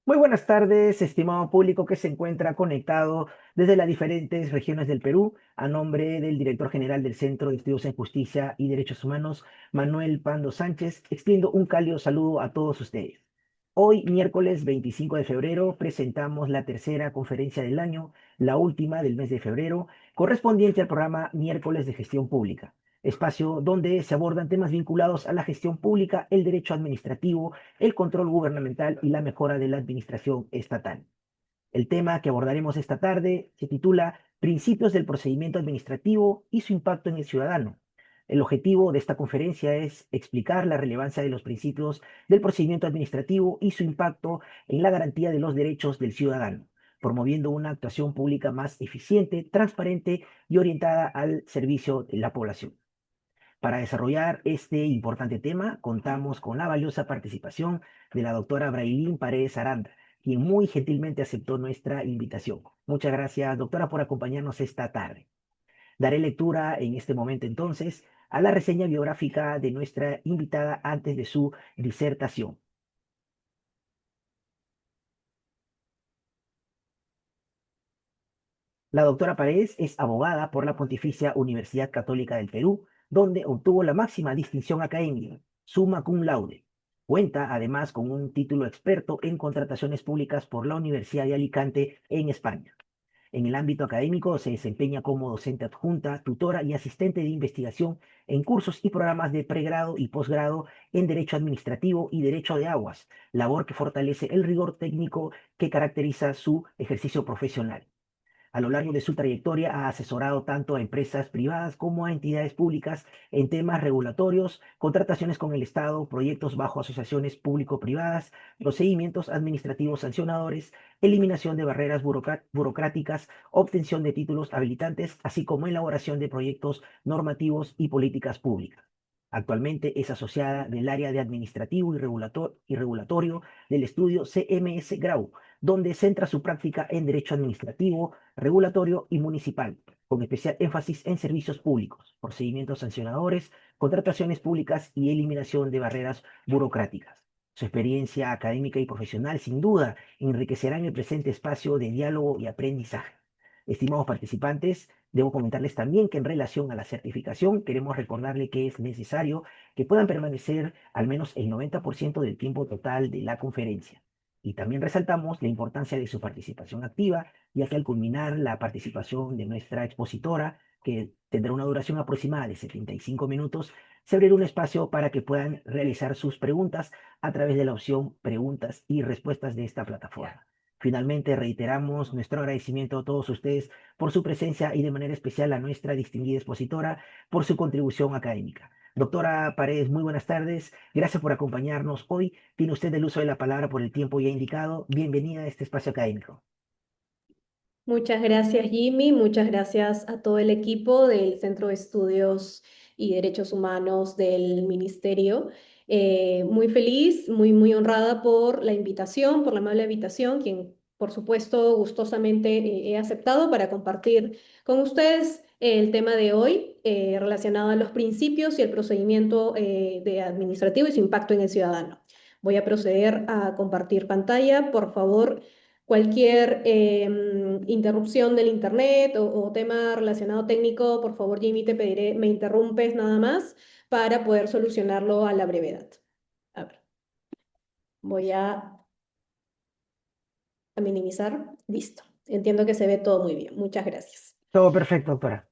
Muy buenas tardes, estimado público que se encuentra conectado desde las diferentes regiones del Perú. A nombre del director general del Centro de Estudios en Justicia y Derechos Humanos, Manuel Pando Sánchez, extiendo un cálido saludo a todos ustedes. Hoy, miércoles 25 de febrero, presentamos la tercera conferencia del año, la última del mes de febrero, correspondiente al programa Miércoles de Gestión Pública, espacio donde se abordan temas vinculados a la gestión pública, el derecho administrativo, el control gubernamental y la mejora de la administración estatal. El tema que abordaremos esta tarde se titula Principios del procedimiento administrativo y su impacto en el ciudadano. El objetivo de esta conferencia es explicar la relevancia de los principios del procedimiento administrativo y su impacto en la garantía de los derechos del ciudadano, promoviendo una actuación pública más eficiente, transparente y orientada al servicio de la población. Para desarrollar este importante tema, contamos con la valiosa participación de la doctora Brailín Paredes Aranda, quien muy gentilmente aceptó nuestra invitación. Muchas gracias, doctora, por acompañarnos esta tarde. Daré lectura en este momento entonces a la reseña biográfica de nuestra invitada antes de su disertación. La doctora Paredes es abogada por la Pontificia Universidad Católica del Perú, donde obtuvo la máxima distinción académica, summa cum laude. Cuenta además con un título experto en contrataciones públicas por la Universidad de Alicante en España. En el ámbito académico se desempeña como docente adjunta, tutora y asistente de investigación en cursos y programas de pregrado y posgrado en Derecho Administrativo y Derecho de Aguas, labor que fortalece el rigor técnico que caracteriza su ejercicio profesional. A lo largo de su trayectoria ha asesorado tanto a empresas privadas como a entidades públicas en temas regulatorios, contrataciones con el Estado, proyectos bajo asociaciones público-privadas, procedimientos administrativos sancionadores, eliminación de barreras burocráticas, obtención de títulos habilitantes, así como elaboración de proyectos normativos y políticas públicas. Actualmente es asociada del área de administrativo y regulatorio del estudio CMS Grau, donde centra su práctica en derecho administrativo, regulatorio y municipal, con especial énfasis en servicios públicos, procedimientos sancionadores, contrataciones públicas y eliminación de barreras burocráticas. Su experiencia académica y profesional, sin duda, enriquecerá en el presente espacio de diálogo y aprendizaje. Estimados participantes, debo comentarles también que en relación a la certificación, queremos recordarle que es necesario que puedan permanecer al menos el 90% del tiempo total de la conferencia. Y también resaltamos la importancia de su participación activa, ya que al culminar la participación de nuestra expositora, que tendrá una duración aproximada de 75 minutos, se abrirá un espacio para que puedan realizar sus preguntas a través de la opción preguntas y respuestas de esta plataforma. Finalmente, reiteramos nuestro agradecimiento a todos ustedes por su presencia y de manera especial a nuestra distinguida expositora por su contribución académica. Doctora Paredes, muy buenas tardes. Gracias por acompañarnos hoy. Tiene usted el uso de la palabra por el tiempo ya indicado. Bienvenida a este espacio académico. Muchas gracias, Jimmy. Muchas gracias a todo el equipo del Centro de Estudios y Derechos Humanos del Ministerio. Muy feliz, muy honrada por la invitación, por la amable invitación, quien por supuesto gustosamente he aceptado para compartir con ustedes el tema de hoy relacionado a los principios y el procedimiento de administrativo y su impacto en el ciudadano. Voy a proceder a compartir pantalla. Por favor, cualquier interrupción del internet o tema relacionado técnico, por favor, Jimmy, te pediré, me interrumpes nada más para poder solucionarlo a la brevedad. A ver, voy a minimizar. Listo. Entiendo que se ve todo muy bien. Muchas gracias. Todo perfecto, doctora.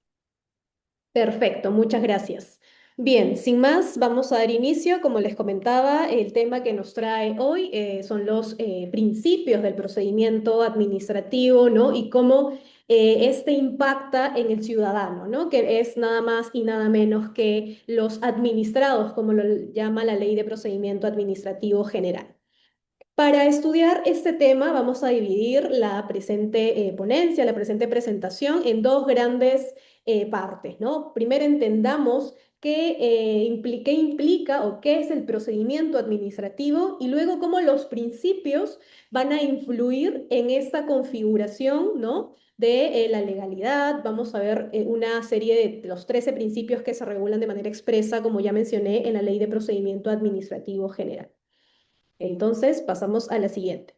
Perfecto, muchas gracias. Bien, sin más, vamos a dar inicio. Como les comentaba, el tema que nos trae hoy son los principios del procedimiento administrativo, ¿no? Y cómo este impacta en el ciudadano, ¿no? Que es nada más y nada menos que los administrados, como lo llama la Ley de Procedimiento Administrativo General. Para estudiar este tema vamos a dividir la presente ponencia, la presente presentación en dos grandes partes, ¿no? Primero entendamos qué implica o qué es el procedimiento administrativo y luego cómo los principios van a influir en esta configuración, ¿no? De la legalidad. Vamos a ver una serie de los 13 principios que se regulan de manera expresa, como ya mencioné, en la Ley de Procedimiento Administrativo General. Entonces, pasamos a la siguiente.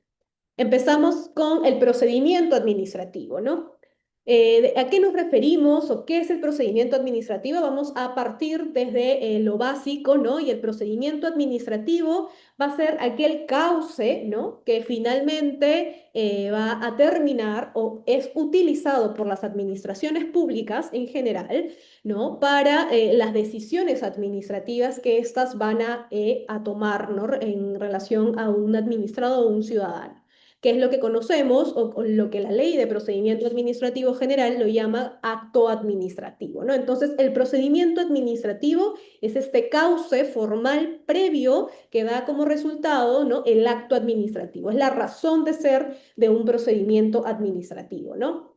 Empezamos con el procedimiento administrativo, ¿no? ¿A qué nos referimos o qué es el procedimiento administrativo? Vamos a partir desde lo básico, ¿no? Y el procedimiento administrativo va a ser aquel cauce, ¿no? Que finalmente va a terminar o es utilizado por las administraciones públicas en general, ¿no? Para las decisiones administrativas que éstas van a tomar, ¿no? En relación a un administrado o un ciudadano, que es lo que conocemos o lo que la Ley de Procedimiento Administrativo General lo llama acto administrativo, ¿no? Entonces, el procedimiento administrativo es este cauce formal previo que da como resultado, ¿no? El acto administrativo. Es la razón de ser de un procedimiento administrativo, ¿no?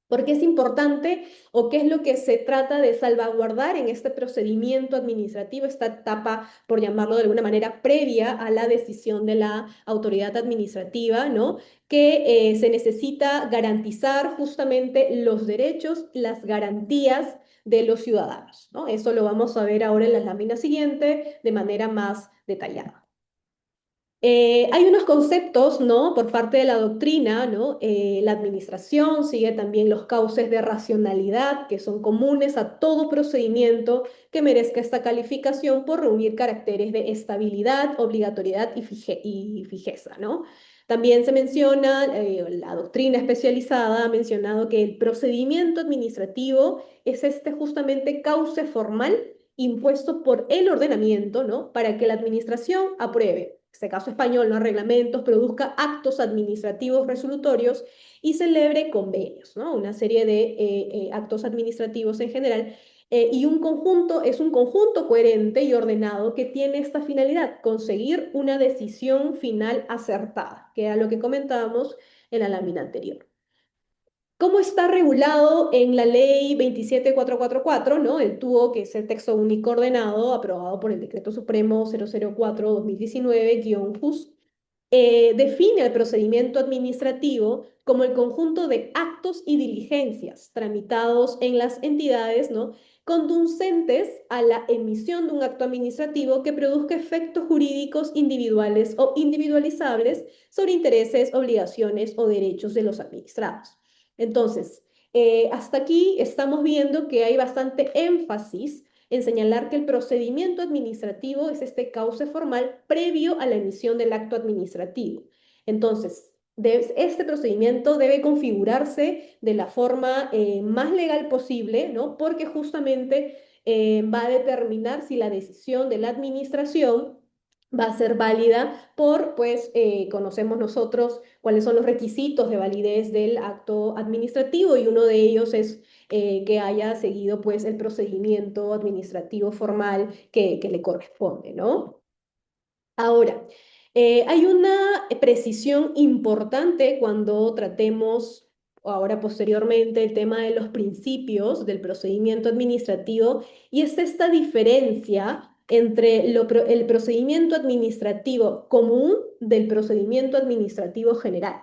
¿Por qué es importante o qué es lo que se trata de salvaguardar en este procedimiento administrativo, esta etapa, por llamarlo de alguna manera, previa a la decisión de la autoridad administrativa, ¿no? Que se necesita garantizar justamente los derechos, las garantías de los ciudadanos, ¿no? Eso lo vamos a ver ahora en la lámina siguiente de manera más detallada. Hay unos conceptos, ¿no? Por parte de la doctrina, ¿no? La administración sigue también los cauces de racionalidad que son comunes a todo procedimiento que merezca esta calificación por reunir caracteres de estabilidad, obligatoriedad y fijeza, ¿no? También se menciona, la doctrina especializada ha mencionado que el procedimiento administrativo es este justamente cauce formal impuesto por el ordenamiento, ¿no? Para que la administración apruebe, en este caso español, ¿no? Reglamentos, produzca actos administrativos resolutorios y celebre convenios, ¿no? Una serie de actos administrativos en general. Y un conjunto es un conjunto coherente y ordenado que tiene esta finalidad, conseguir una decisión final acertada, que era lo que comentábamos en la lámina anterior. ¿Cómo está regulado en la ley 27444, ¿no? El TUO, que es el texto único ordenado aprobado por el Decreto Supremo 004-2019-JUS, define el procedimiento administrativo como el conjunto de actos y diligencias tramitados en las entidades, ¿no? Conducentes a la emisión de un acto administrativo que produzca efectos jurídicos individuales o individualizables sobre intereses, obligaciones o derechos de los administrados. Entonces, hasta aquí estamos viendo que hay bastante énfasis en señalar que el procedimiento administrativo es este cauce formal previo a la emisión del acto administrativo. Entonces, este procedimiento debe configurarse de la forma más legal posible, ¿no? Porque justamente va a determinar si la decisión de la administración va a ser válida por, pues, conocemos nosotros cuáles son los requisitos de validez del acto administrativo y uno de ellos es que haya seguido, pues, el procedimiento administrativo formal que le corresponde, ¿no? Ahora, hay una precisión importante cuando tratemos ahora posteriormente el tema de los principios del procedimiento administrativo y es esta diferencia entre el procedimiento administrativo común del procedimiento administrativo general,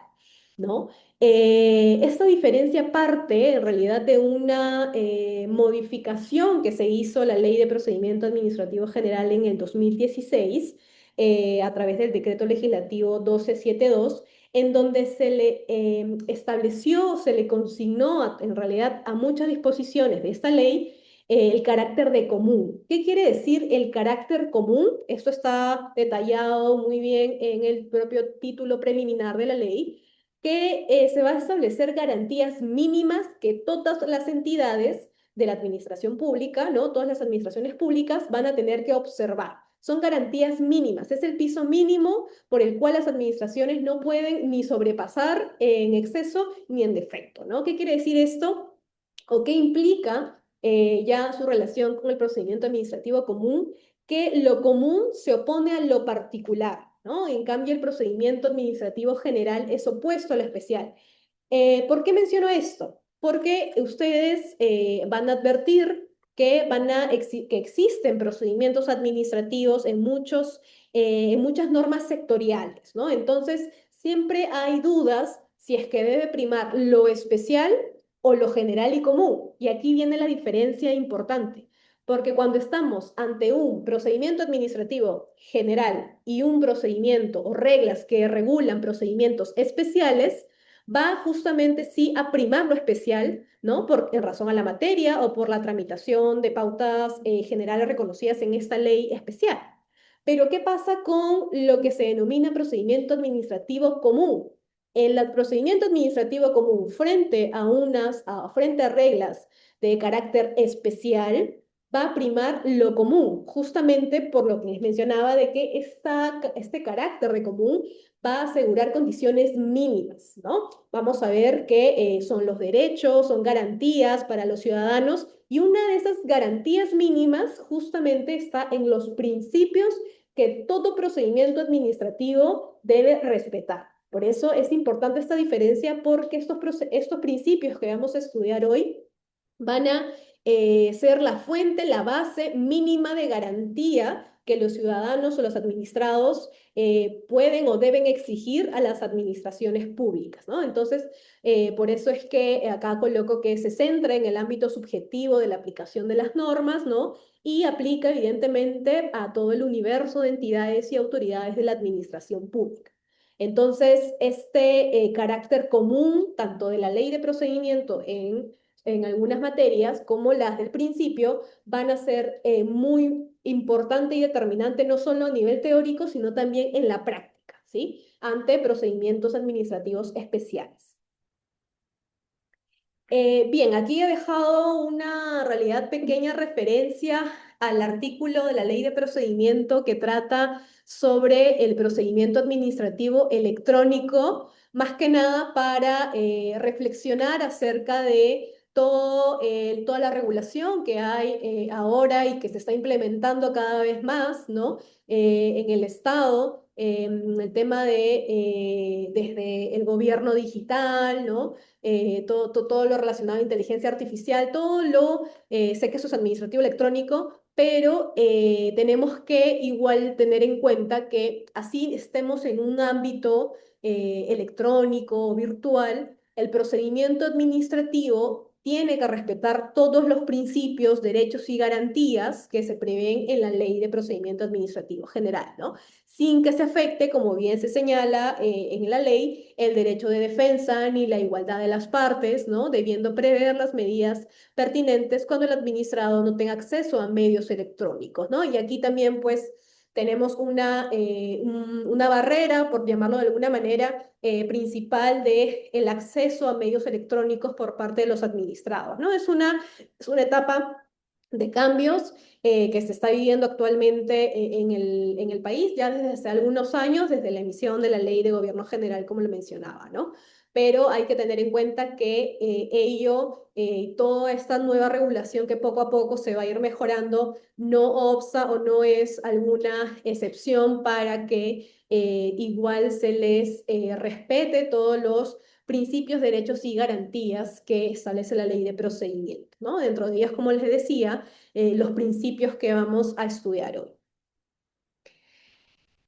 ¿no? Esta diferencia parte en realidad de una modificación que se hizo a la Ley de Procedimiento Administrativo General en el 2016 a través del decreto legislativo 1272, en donde se le estableció, se le consignó en realidad a muchas disposiciones de esta ley el carácter de común. ¿Qué quiere decir el carácter común? Esto está detallado muy bien en el propio título preliminar de la ley, que se va a establecer garantías mínimas que todas las entidades de la administración pública, ¿no? Todas las administraciones públicas van a tener que observar. Son garantías mínimas, es el piso mínimo por el cual las administraciones no pueden ni sobrepasar en exceso ni en defecto, ¿no? ¿Qué quiere decir esto? ¿O qué implica ya su relación con el procedimiento administrativo común? Que lo común se opone a lo particular, ¿no? En cambio, el procedimiento administrativo general es opuesto a lo especial. ¿Por qué menciono esto? Porque ustedes van a advertir que, que existen procedimientos administrativos en muchas normas sectoriales, ¿no? Entonces, siempre hay dudas si es que debe primar lo especial o lo general y común. Y aquí viene la diferencia importante, Porque cuando estamos ante un procedimiento administrativo general y un procedimiento o reglas que regulan procedimientos especiales, va justamente sí a primar lo especial, ¿no? En razón a la materia o por la tramitación de pautas generales reconocidas en esta ley especial. Pero ¿qué pasa con lo que se denomina procedimiento administrativo común? El procedimiento administrativo común frente a reglas de carácter especial va a primar lo común, justamente por lo que les mencionaba de que este carácter de común va a asegurar condiciones mínimas, ¿no? Vamos a ver que son los derechos, son garantías para los ciudadanos y una de esas garantías mínimas justamente está en los principios que todo procedimiento administrativo debe respetar. Por eso es importante esta diferencia porque estos principios que vamos a estudiar hoy van a ser la fuente, la base mínima de garantía que los ciudadanos o los administrados pueden o deben exigir a las administraciones públicas, ¿no? Entonces, por eso es que acá coloco que se centra en el ámbito subjetivo de la aplicación de las normas, ¿no? Y aplica evidentemente a todo el universo de entidades y autoridades de la administración pública. Entonces, este carácter común, tanto de la ley de procedimiento en algunas materias, como las del principio, van a ser muy importante y determinante no solo a nivel teórico, sino también en la práctica, ¿sí? Ante procedimientos administrativos especiales. Bien, aquí he dejado una realidad pequeña referencia al artículo de la Ley de Procedimiento que trata sobre el procedimiento administrativo electrónico, más que nada para reflexionar acerca de toda la regulación que hay ahora y que se está implementando cada vez más, ¿no? En el Estado, el tema de desde el gobierno digital, ¿no? Todo lo relacionado a inteligencia artificial, sé que eso es administrativo electrónico, pero tenemos que igual tener en cuenta que así estemos en un ámbito electrónico o virtual, el procedimiento administrativo tiene que respetar todos los principios, derechos y garantías que se prevén en la Ley de Procedimiento Administrativo General, ¿no? Sin que se afecte, como bien se señala en la ley, el derecho de defensa ni la igualdad de las partes, ¿no? Debiendo prever las medidas pertinentes cuando el administrado no tenga acceso a medios electrónicos, ¿no? Y aquí también, pues, tenemos una barrera, por llamarlo de alguna manera, principal de el acceso a medios electrónicos por parte de los administrados, ¿no? Es una etapa de cambios que se está viviendo actualmente en el país ya desde hace algunos años, desde la emisión de la Ley de Gobierno General, como lo mencionaba, ¿no? Pero hay que tener en cuenta que toda esta nueva regulación que poco a poco se va a ir mejorando, no obsta o no es alguna excepción para que igual se les respete todos los principios, derechos y garantías que establece la ley de procedimiento, ¿no? Dentro de ellas, como les decía, los principios que vamos a estudiar hoy.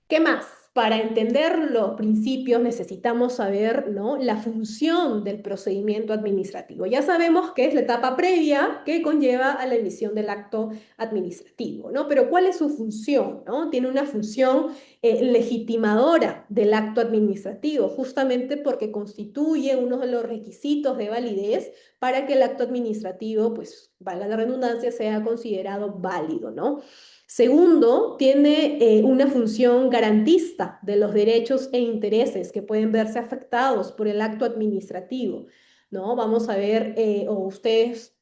¿Qué más? Para entender los principios necesitamos saber, ¿no? La función del procedimiento administrativo. Ya sabemos que es la etapa previa que conlleva a la emisión del acto administrativo, ¿no? Pero ¿cuál es su función, ¿no? Tiene una función legitimadora del acto administrativo, justamente porque constituye uno de los requisitos de validez para que el acto administrativo, pues, valga la redundancia, sea considerado válido, ¿no? Segundo, tiene una función garantista de los derechos e intereses que pueden verse afectados por el acto administrativo, ¿no? Vamos a ver, o ustedes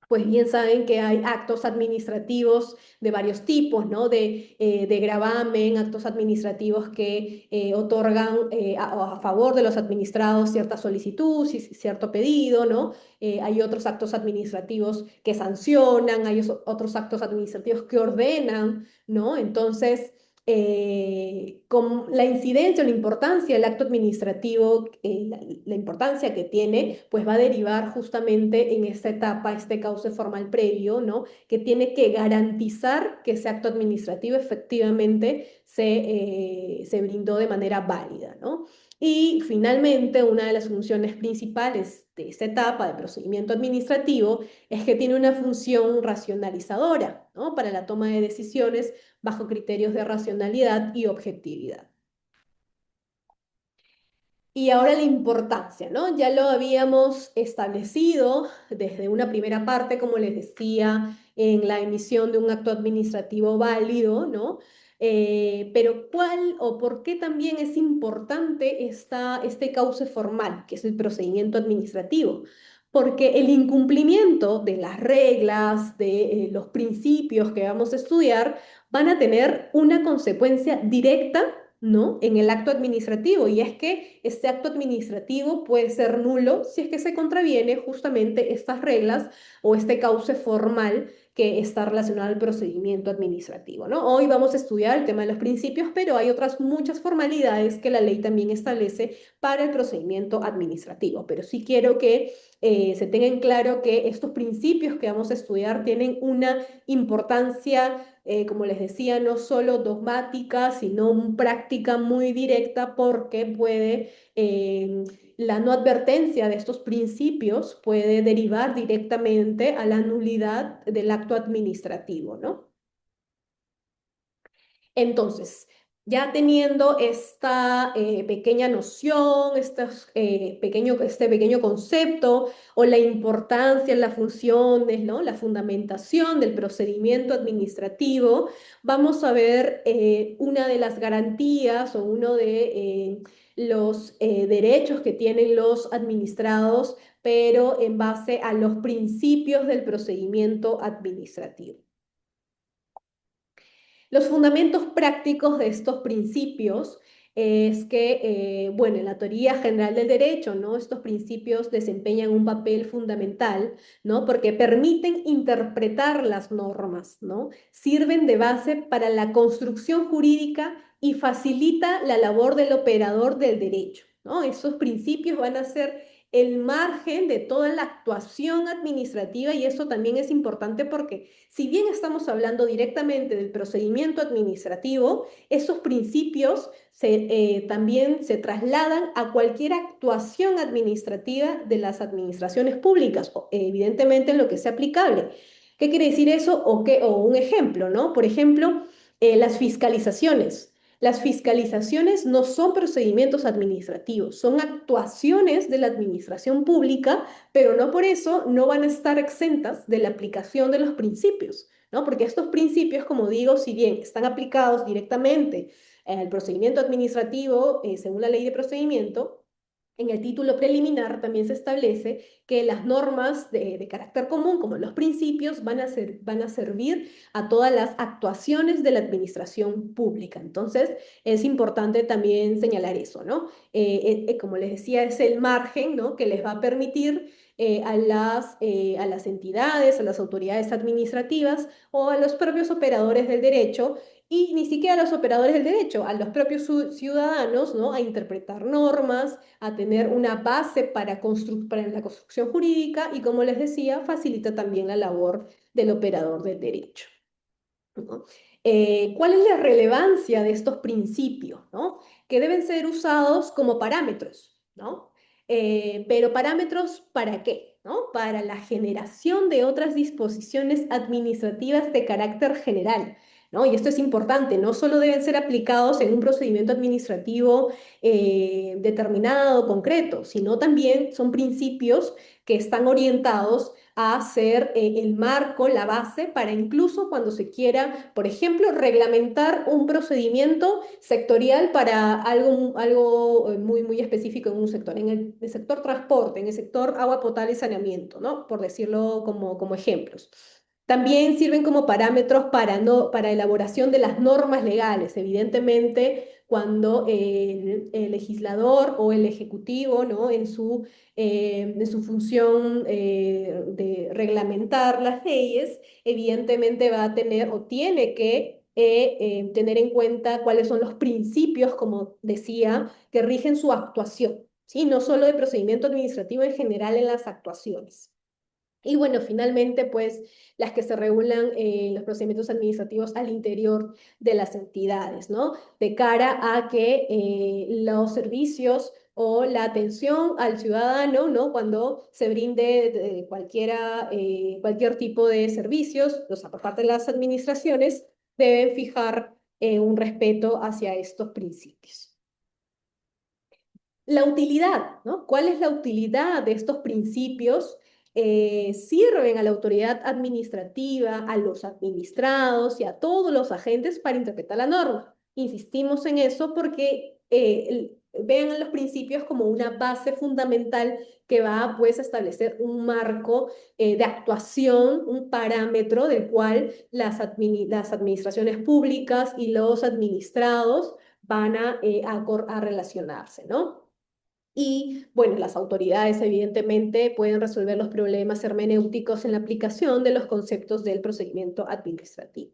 pues bien saben que hay actos administrativos de varios tipos, ¿no? De gravamen, actos administrativos que otorgan a favor de los administrados cierta solicitud, cierto pedido, ¿no? Hay otros actos administrativos que sancionan, hay otros actos administrativos que ordenan, ¿no? Entonces, con la incidencia o la importancia del acto administrativo, la importancia que tiene, pues va a derivar justamente en esta etapa, este cauce formal previo, ¿no? Que tiene que garantizar que ese acto administrativo efectivamente se brindó de manera válida, ¿no? Y finalmente, una de las funciones principales de esta etapa de procedimiento administrativo es que tiene una función racionalizadora, ¿no? Para la toma de decisiones bajo criterios de racionalidad y objetividad. Y ahora la importancia, ¿no? Ya lo habíamos establecido desde una primera parte, como les decía, en la emisión de un acto administrativo válido, ¿no? Pero ¿cuál o por qué también es importante este cauce formal, que es el procedimiento administrativo? Porque el incumplimiento de las reglas, de los principios que vamos a estudiar, van a tener una consecuencia directa, ¿no? En el acto administrativo, y es que este acto administrativo puede ser nulo si es que se contraviene justamente estas reglas o este cauce formal que está relacionado al procedimiento administrativo, ¿no? Hoy vamos a estudiar el tema de los principios, pero hay otras muchas formalidades que la ley también establece para el procedimiento administrativo, pero sí quiero que se tenga en claro que estos principios que vamos a estudiar tienen una importancia, como les decía, no solo dogmática, sino práctica muy directa, porque la no advertencia de estos principios puede derivar directamente a la nulidad del acto administrativo, ¿no? Entonces, ya teniendo esta pequeña noción, este pequeño concepto o la importancia, las funciones, ¿no? La fundamentación del procedimiento administrativo, vamos a ver una de las garantías o uno de los derechos que tienen los administrados, pero en base a los principios del procedimiento administrativo. Los fundamentos prácticos de estos principios es que, bueno, en la teoría general del derecho, ¿no? Estos principios desempeñan un papel fundamental, ¿no? Porque permiten interpretar las normas, ¿no? Sirven de base para la construcción jurídica y facilita la labor del operador del derecho, ¿no? Esos principios van a ser el margen de toda la actuación administrativa, y eso también es importante porque si bien estamos hablando directamente del procedimiento administrativo, esos principios también se trasladan a cualquier actuación administrativa de las administraciones públicas, evidentemente en lo que sea aplicable. ¿Qué quiere decir eso? O un ejemplo, ¿no? Por ejemplo, las fiscalizaciones. Las fiscalizaciones no son procedimientos administrativos, son actuaciones de la administración pública, pero no por eso no van a estar exentas de la aplicación de los principios, ¿no? Porque estos principios, como digo, si bien están aplicados directamente al procedimiento administrativo, según la ley de procedimiento, en el título preliminar también se establece que las normas de carácter común, como los principios, van a servir a todas las actuaciones de la administración pública. Entonces, es importante también señalar eso, ¿no? Como les decía, es el margen, ¿no? Que les va a permitir a las entidades, a las autoridades administrativas o a los propios operadores del derecho, y ni siquiera a los operadores del derecho, a los propios ciudadanos, ¿no? A interpretar normas, a tener una base para la construcción jurídica, y, como les decía, facilita también la labor del operador del derecho, ¿no? ¿Cuál es la relevancia de estos principios, ¿no? Que deben ser usados como parámetros, ¿no? Pero parámetros ¿para qué? ¿No? Para la generación de otras disposiciones administrativas de carácter general, ¿no? Y esto es importante, no solo deben ser aplicados en un procedimiento administrativo determinado, concreto, sino también son principios que están orientados a ser el marco, la base, para incluso cuando se quiera, por ejemplo, reglamentar un procedimiento sectorial para algo muy específico en un sector, en el sector transporte, en el sector agua potable y saneamiento, ¿no? Por decirlo como ejemplos. También sirven como parámetros para elaboración de las normas legales. Evidentemente, cuando el legislador o el ejecutivo, ¿no? En su función de reglamentar las leyes, evidentemente va a tener o tiene que tener en cuenta cuáles son los principios, como decía, que rigen su actuación, ¿sí? No solo de procedimiento administrativo en general en las actuaciones. Y bueno, finalmente, pues las que se regulan los procedimientos administrativos al interior de las entidades, ¿no? De cara a que los servicios o la atención al ciudadano, ¿no? Cuando se brinde cualquier tipo de servicios, o sea, por parte de las administraciones, deben fijar un respeto hacia estos principios. La utilidad, ¿no? ¿Cuál es la utilidad de estos principios? Sirven a la autoridad administrativa, a los administrados y a todos los agentes para interpretar la norma. Insistimos en eso porque vean a los principios como una base fundamental que va pues, a establecer un marco de actuación, un parámetro del cual las administraciones públicas y los administrados van a relacionarse, ¿no? Y bueno, las autoridades evidentemente pueden resolver los problemas hermenéuticos en la aplicación de los conceptos del procedimiento administrativo,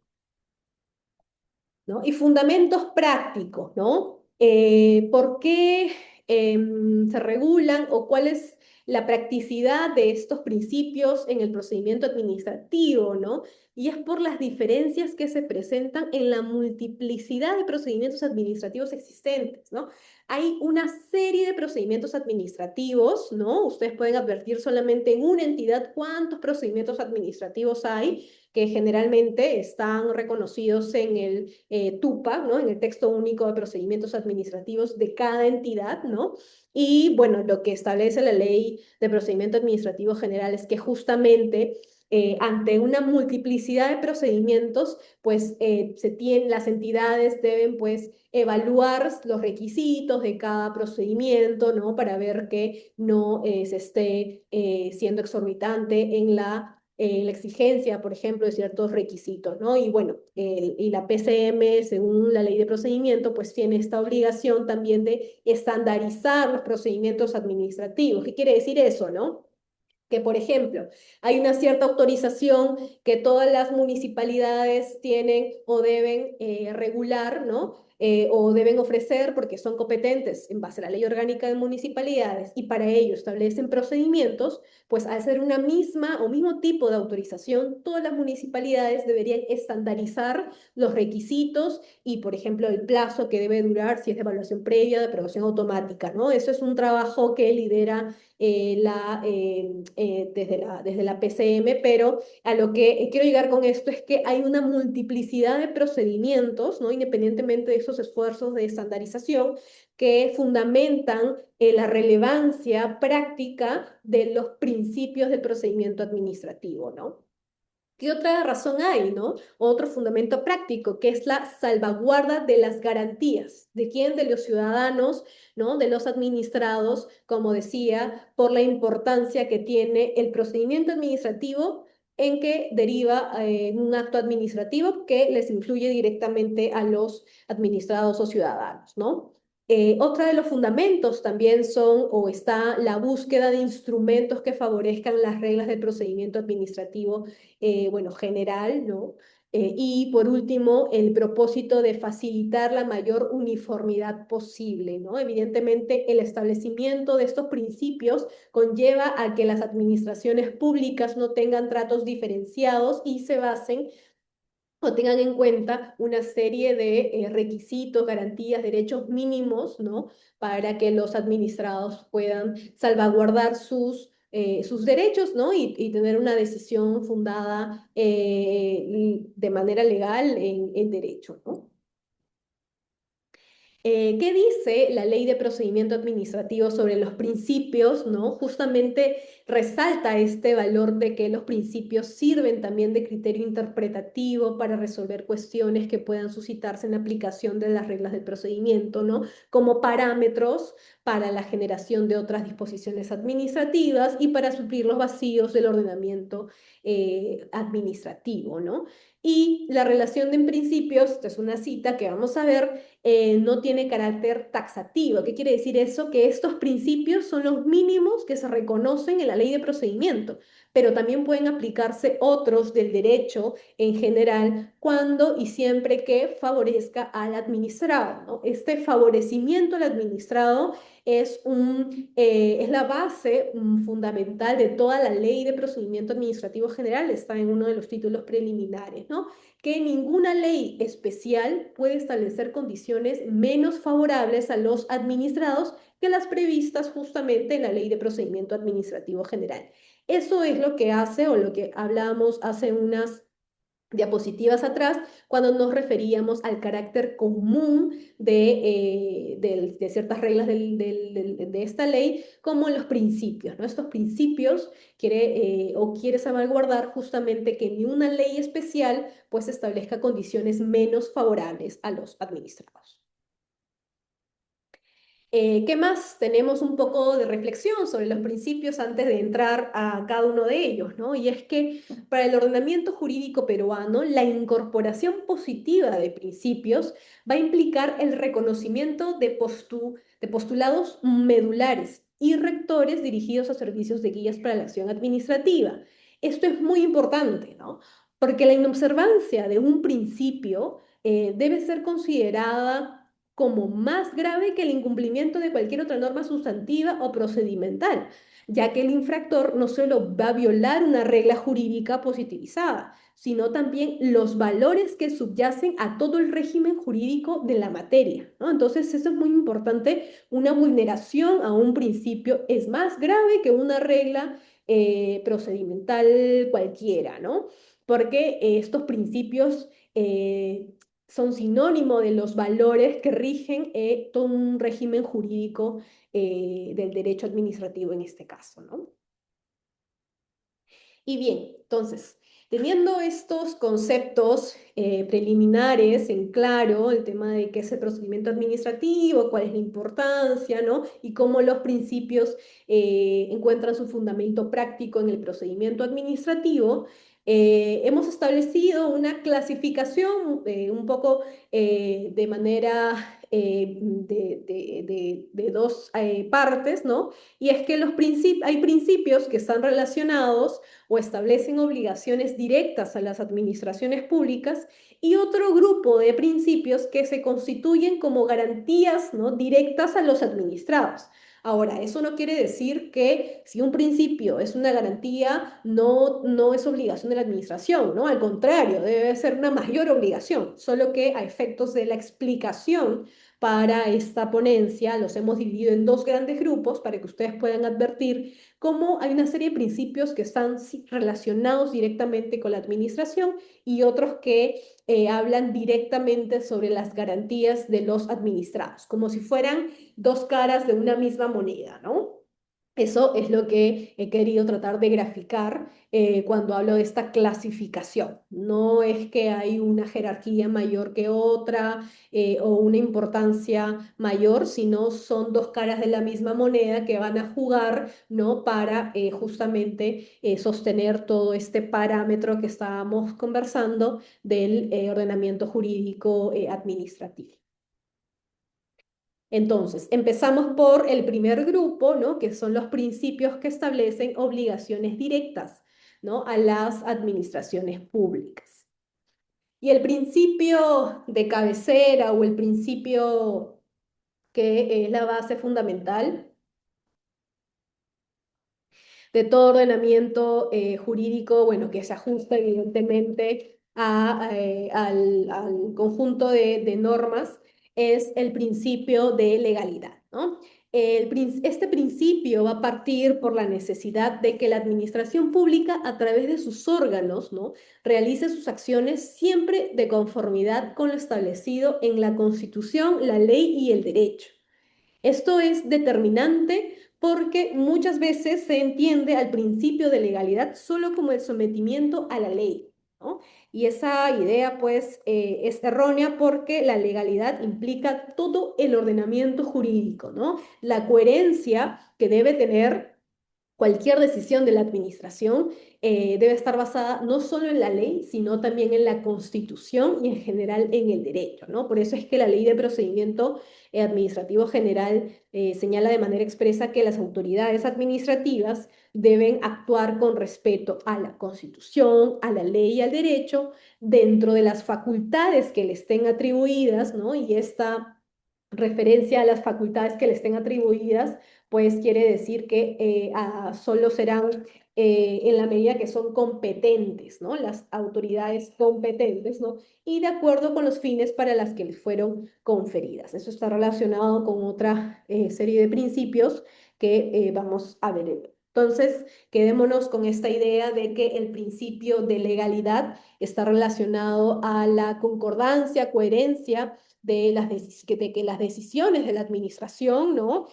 ¿no? Y fundamentos prácticos, ¿no? ¿Por qué se regulan o cuál es la practicidad de estos principios en el procedimiento administrativo, ¿no? Y es por las diferencias que se presentan en la multiplicidad de procedimientos administrativos existentes, ¿no? Hay una serie de procedimientos administrativos, ¿no? Ustedes pueden advertir solamente en una entidad cuántos procedimientos administrativos hay, que generalmente están reconocidos en el TUPA, ¿no? En el texto único de procedimientos administrativos de cada entidad, ¿no? Y bueno, lo que establece la ley de procedimiento administrativo general es que justamente ante una multiplicidad de procedimientos, pues las entidades deben pues evaluar los requisitos de cada procedimiento, ¿no? Para ver que no se esté siendo exorbitante en la exigencia, por ejemplo, de ciertos requisitos, ¿no? Y bueno, y la PCM, según la ley de procedimiento, pues tiene esta obligación también de estandarizar los procedimientos administrativos. ¿Qué quiere decir eso, no? Que, por ejemplo, hay una cierta autorización que todas las municipalidades tienen o deben regular, ¿no? O deben ofrecer porque son competentes en base a la ley orgánica de municipalidades y para ello establecen procedimientos, pues al ser una misma o mismo tipo de autorización, todas las municipalidades deberían estandarizar los requisitos y, por ejemplo, el plazo que debe durar si es de evaluación previa, de aprobación automática, ¿no? Eso es un trabajo que lidera desde la PCM, pero a lo que quiero llegar con esto es que hay una multiplicidad de procedimientos, ¿no? Independientemente de esos esfuerzos de estandarización, que fundamentan la relevancia práctica de los principios del procedimiento administrativo, ¿no? ¿Qué otra razón hay, no? Otro fundamento práctico, que es la salvaguarda de las garantías. ¿De quién? De los ciudadanos, ¿no? De los administrados, como decía, por la importancia que tiene el procedimiento administrativo en que deriva un acto administrativo que les influye directamente a los administrados o ciudadanos, ¿no? Otra de los fundamentos también son o está la búsqueda de instrumentos que favorezcan las reglas del procedimiento administrativo bueno, general, ¿no? Y por último, el propósito de facilitar la mayor uniformidad posible, ¿no? Evidentemente, el establecimiento de estos principios conlleva a que las administraciones públicas no tengan tratos diferenciados y se basen o tengan en cuenta una serie de requisitos, garantías, derechos mínimos, ¿no? Para que los administrados puedan salvaguardar sus derechos, ¿no? Y tener una decisión fundada de manera legal en derecho, ¿no? ¿Qué dice la ley de procedimiento administrativo sobre los principios, ¿no? Justamente resalta este valor de que los principios sirven también de criterio interpretativo para resolver cuestiones que puedan suscitarse en la aplicación de las reglas del procedimiento, ¿no? Como parámetros para la generación de otras disposiciones administrativas y para suplir los vacíos del ordenamiento administrativo, ¿no? Y la relación de principios, esta es una cita que vamos a ver, no tiene carácter taxativo. ¿Qué quiere decir eso? Que estos principios son los mínimos que se reconocen en la ley de procedimiento, pero también pueden aplicarse otros del derecho en general cuando y siempre que favorezca al administrado, ¿no? Este favorecimiento al administrado es la base fundamental de toda la ley de procedimiento administrativo general, está en uno de los títulos preliminares, ¿no? Que ninguna ley especial puede establecer condiciones menos favorables a los administrados que las previstas justamente en la ley de procedimiento administrativo general. Eso es lo que hace o lo que hablábamos hace unas diapositivas atrás, cuando nos referíamos al carácter común de ciertas reglas de esta ley, como los principios, ¿no? Estos principios quiere salvaguardar justamente que ni una ley especial pues establezca condiciones menos favorables a los administrados. ¿Qué más? Tenemos un poco de reflexión sobre los principios antes de entrar a cada uno de ellos, ¿no? Y es que para el ordenamiento jurídico peruano, la incorporación positiva de principios va a implicar el reconocimiento de postulados medulares y rectores dirigidos a servicios de guías para la acción administrativa. Esto es muy importante, ¿no? Porque la inobservancia de un principio debe ser considerada como más grave que el incumplimiento de cualquier otra norma sustantiva o procedimental, ya que el infractor no solo va a violar una regla jurídica positivizada, sino también los valores que subyacen a todo el régimen jurídico de la materia, ¿no? Entonces, eso es muy importante. Una vulneración a un principio es más grave que una regla procedimental cualquiera, ¿no? Porque estos principios son sinónimo de los valores que rigen todo un régimen jurídico del derecho administrativo en este caso, ¿no? Y bien, entonces, teniendo estos conceptos preliminares en claro, el tema de qué es el procedimiento administrativo, cuál es la importancia, ¿no? Y cómo los principios encuentran su fundamento práctico en el procedimiento administrativo, hemos establecido una clasificación un poco de manera de dos partes, ¿no? Y es que hay principios que están relacionados o establecen obligaciones directas a las administraciones públicas y otro grupo de principios que se constituyen como garantías, ¿no?, directas a los administrados. Ahora, eso no quiere decir que si un principio es una garantía, no es obligación de la administración, ¿no? Al contrario, debe ser una mayor obligación, solo que a efectos de la explicación para esta ponencia los hemos dividido en dos grandes grupos para que ustedes puedan advertir cómo hay una serie de principios que están relacionados directamente con la administración y otros que hablan directamente sobre las garantías de los administrados, como si fueran dos caras de una misma moneda, ¿no? Eso es lo que he querido tratar de graficar cuando hablo de esta clasificación. No es que hay una jerarquía mayor que otra o una importancia mayor, sino son dos caras de la misma moneda que van a jugar, ¿no?, para justamente sostener todo este parámetro que estábamos conversando del ordenamiento jurídico administrativo. Entonces, empezamos por el primer grupo, ¿no?, que son los principios que establecen obligaciones directas, ¿no?, a las administraciones públicas. Y el principio de cabecera o el principio que es la base fundamental de todo ordenamiento jurídico, bueno, que se ajusta evidentemente al conjunto de normas, es el principio de legalidad, ¿no? Este principio va a partir por la necesidad de que la administración pública, a través de sus órganos, ¿no?, realice sus acciones siempre de conformidad con lo establecido en la Constitución, la ley y el derecho. Esto es determinante porque muchas veces se entiende al principio de legalidad solo como el sometimiento a la ley, ¿no? Y esa idea pues es errónea porque la legalidad implica todo el ordenamiento jurídico, ¿no? La coherencia que debe tener cualquier decisión de la administración debe estar basada no solo en la ley, sino también en la Constitución y en general en el derecho, ¿no? Por eso es que la Ley de Procedimiento Administrativo General señala de manera expresa que las autoridades administrativas deben actuar con respeto a la Constitución, a la ley y al derecho, dentro de las facultades que le estén atribuidas, ¿no? Y esta referencia a las facultades que le estén atribuidas pues quiere decir que solo serán en la medida que son competentes, ¿no? Las autoridades competentes, ¿no? Y de acuerdo con los fines para las que les fueron conferidas. Eso está relacionado con otra serie de principios que vamos a ver. Entonces, quedémonos con esta idea de que el principio de legalidad está relacionado a la concordancia, coherencia de que las decisiones de la administración, ¿no?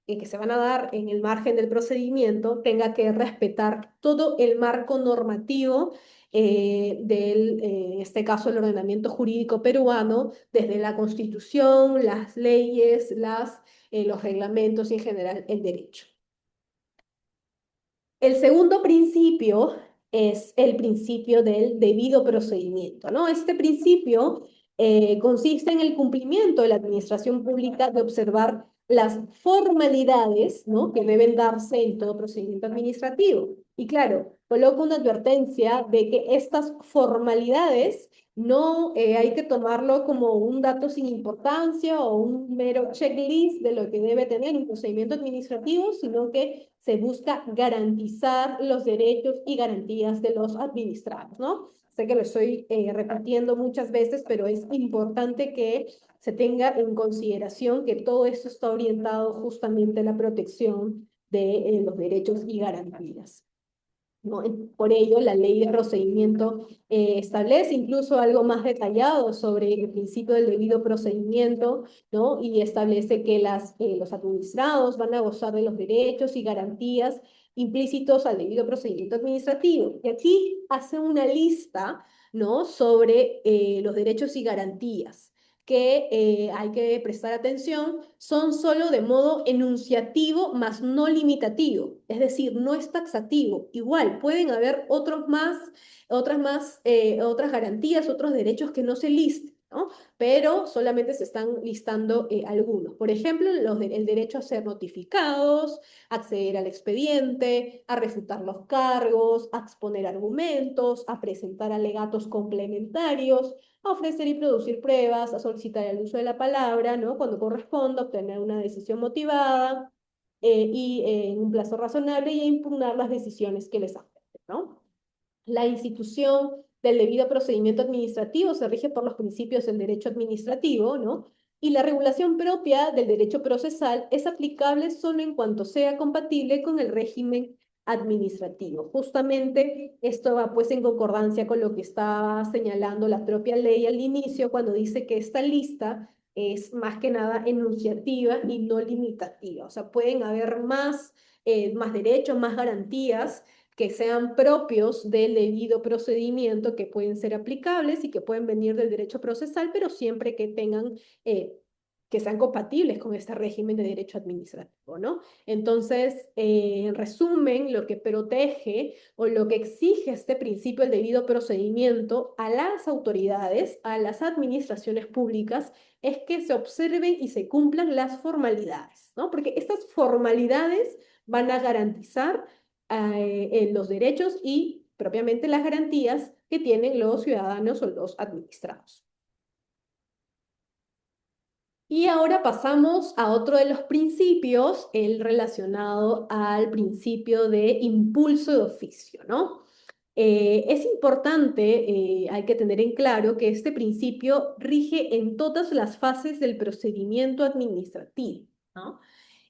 Que se van a dar en el margen del procedimiento tenga que respetar todo el marco normativo en este caso, el ordenamiento jurídico peruano, desde la Constitución, las leyes, los reglamentos y en general el derecho. El segundo principio es el principio del debido procedimiento, ¿no? Este principio consiste en el cumplimiento de la administración pública de observar las formalidades, ¿no? Que deben darse en todo procedimiento administrativo. Y claro, coloco una advertencia de que estas formalidades no hay que tomarlo como un dato sin importancia o un mero checklist de lo que debe tener un procedimiento administrativo, sino que se busca garantizar los derechos y garantías de los administrados, ¿no? Sé que lo estoy repitiendo muchas veces, pero es importante que se tenga en consideración que todo esto está orientado justamente a la protección de los derechos y garantías, ¿no? Por ello, la ley de procedimiento establece incluso algo más detallado sobre el principio del debido procedimiento, ¿no? Y establece que los administrados van a gozar de los derechos y garantías implícitos al debido procedimiento administrativo. Y aquí hace una lista, ¿no? Sobre los derechos y garantías que hay que prestar atención, son solo de modo enunciativo, más no limitativo, es decir, no es taxativo. Igual, pueden haber otras garantías, otros derechos que no se listen, ¿no? Pero solamente se están listando algunos. Por ejemplo, el derecho a ser notificados, acceder al expediente, a refutar los cargos, a exponer argumentos, a presentar alegatos complementarios, a ofrecer y producir pruebas, a solicitar el uso de la palabra, ¿no? Cuando corresponda, obtener una decisión motivada en un plazo razonable y a impugnar las decisiones que les afecten, ¿no? La institución del debido procedimiento administrativo se rige por los principios del derecho administrativo, ¿no? Y la regulación propia del derecho procesal es aplicable solo en cuanto sea compatible con el régimen administrativo. Justamente esto va pues en concordancia con lo que está señalando la propia ley al inicio cuando dice que esta lista es más que nada enunciativa y no limitativa. O sea, pueden haber más derechos, más garantías que sean propios del debido procedimiento, que pueden ser aplicables y que pueden venir del derecho procesal, pero siempre que que sean compatibles con este régimen de derecho administrativo, ¿no? Entonces, en resumen, lo que protege o lo que exige este principio del debido procedimiento a las autoridades, a las administraciones públicas, es que se observen y se cumplan las formalidades, ¿no? Porque estas formalidades van a garantizar en los derechos y propiamente las garantías que tienen los ciudadanos o los administrados. Y ahora pasamos a otro de los principios, el relacionado al principio de impulso de oficio, ¿no? Es importante, hay que tener en claro que este principio rige en todas las fases del procedimiento administrativo, ¿no?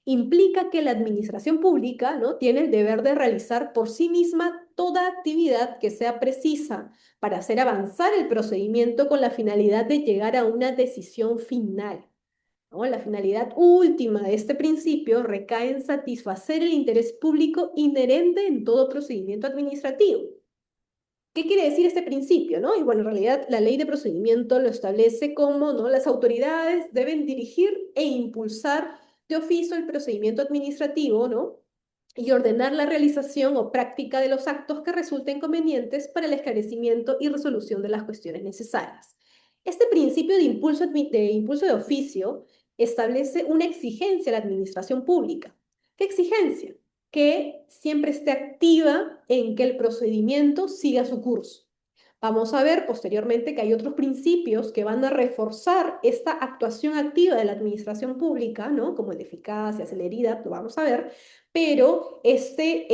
Implica que la administración pública, ¿no? Tiene el deber de realizar por sí misma toda actividad que sea precisa para hacer avanzar el procedimiento con la finalidad de llegar a una decisión final, ¿no? La finalidad última de este principio recae en satisfacer el interés público inherente en todo procedimiento administrativo. ¿Qué quiere decir este principio, no? Y bueno, en realidad la ley de procedimiento lo establece como, ¿no? Las autoridades deben dirigir e impulsar de oficio el procedimiento administrativo, ¿no? y ordenar la realización o práctica de los actos que resulten convenientes para el esclarecimiento y resolución de las cuestiones necesarias. Este principio de impulso de oficio establece una exigencia a la administración pública. ¿Qué exigencia? Que siempre esté activa en que el procedimiento siga su curso. Vamos a ver posteriormente que hay otros principios que van a reforzar esta actuación activa de la administración pública, ¿no? Como el de eficacia, celeridad, lo vamos a ver, pero se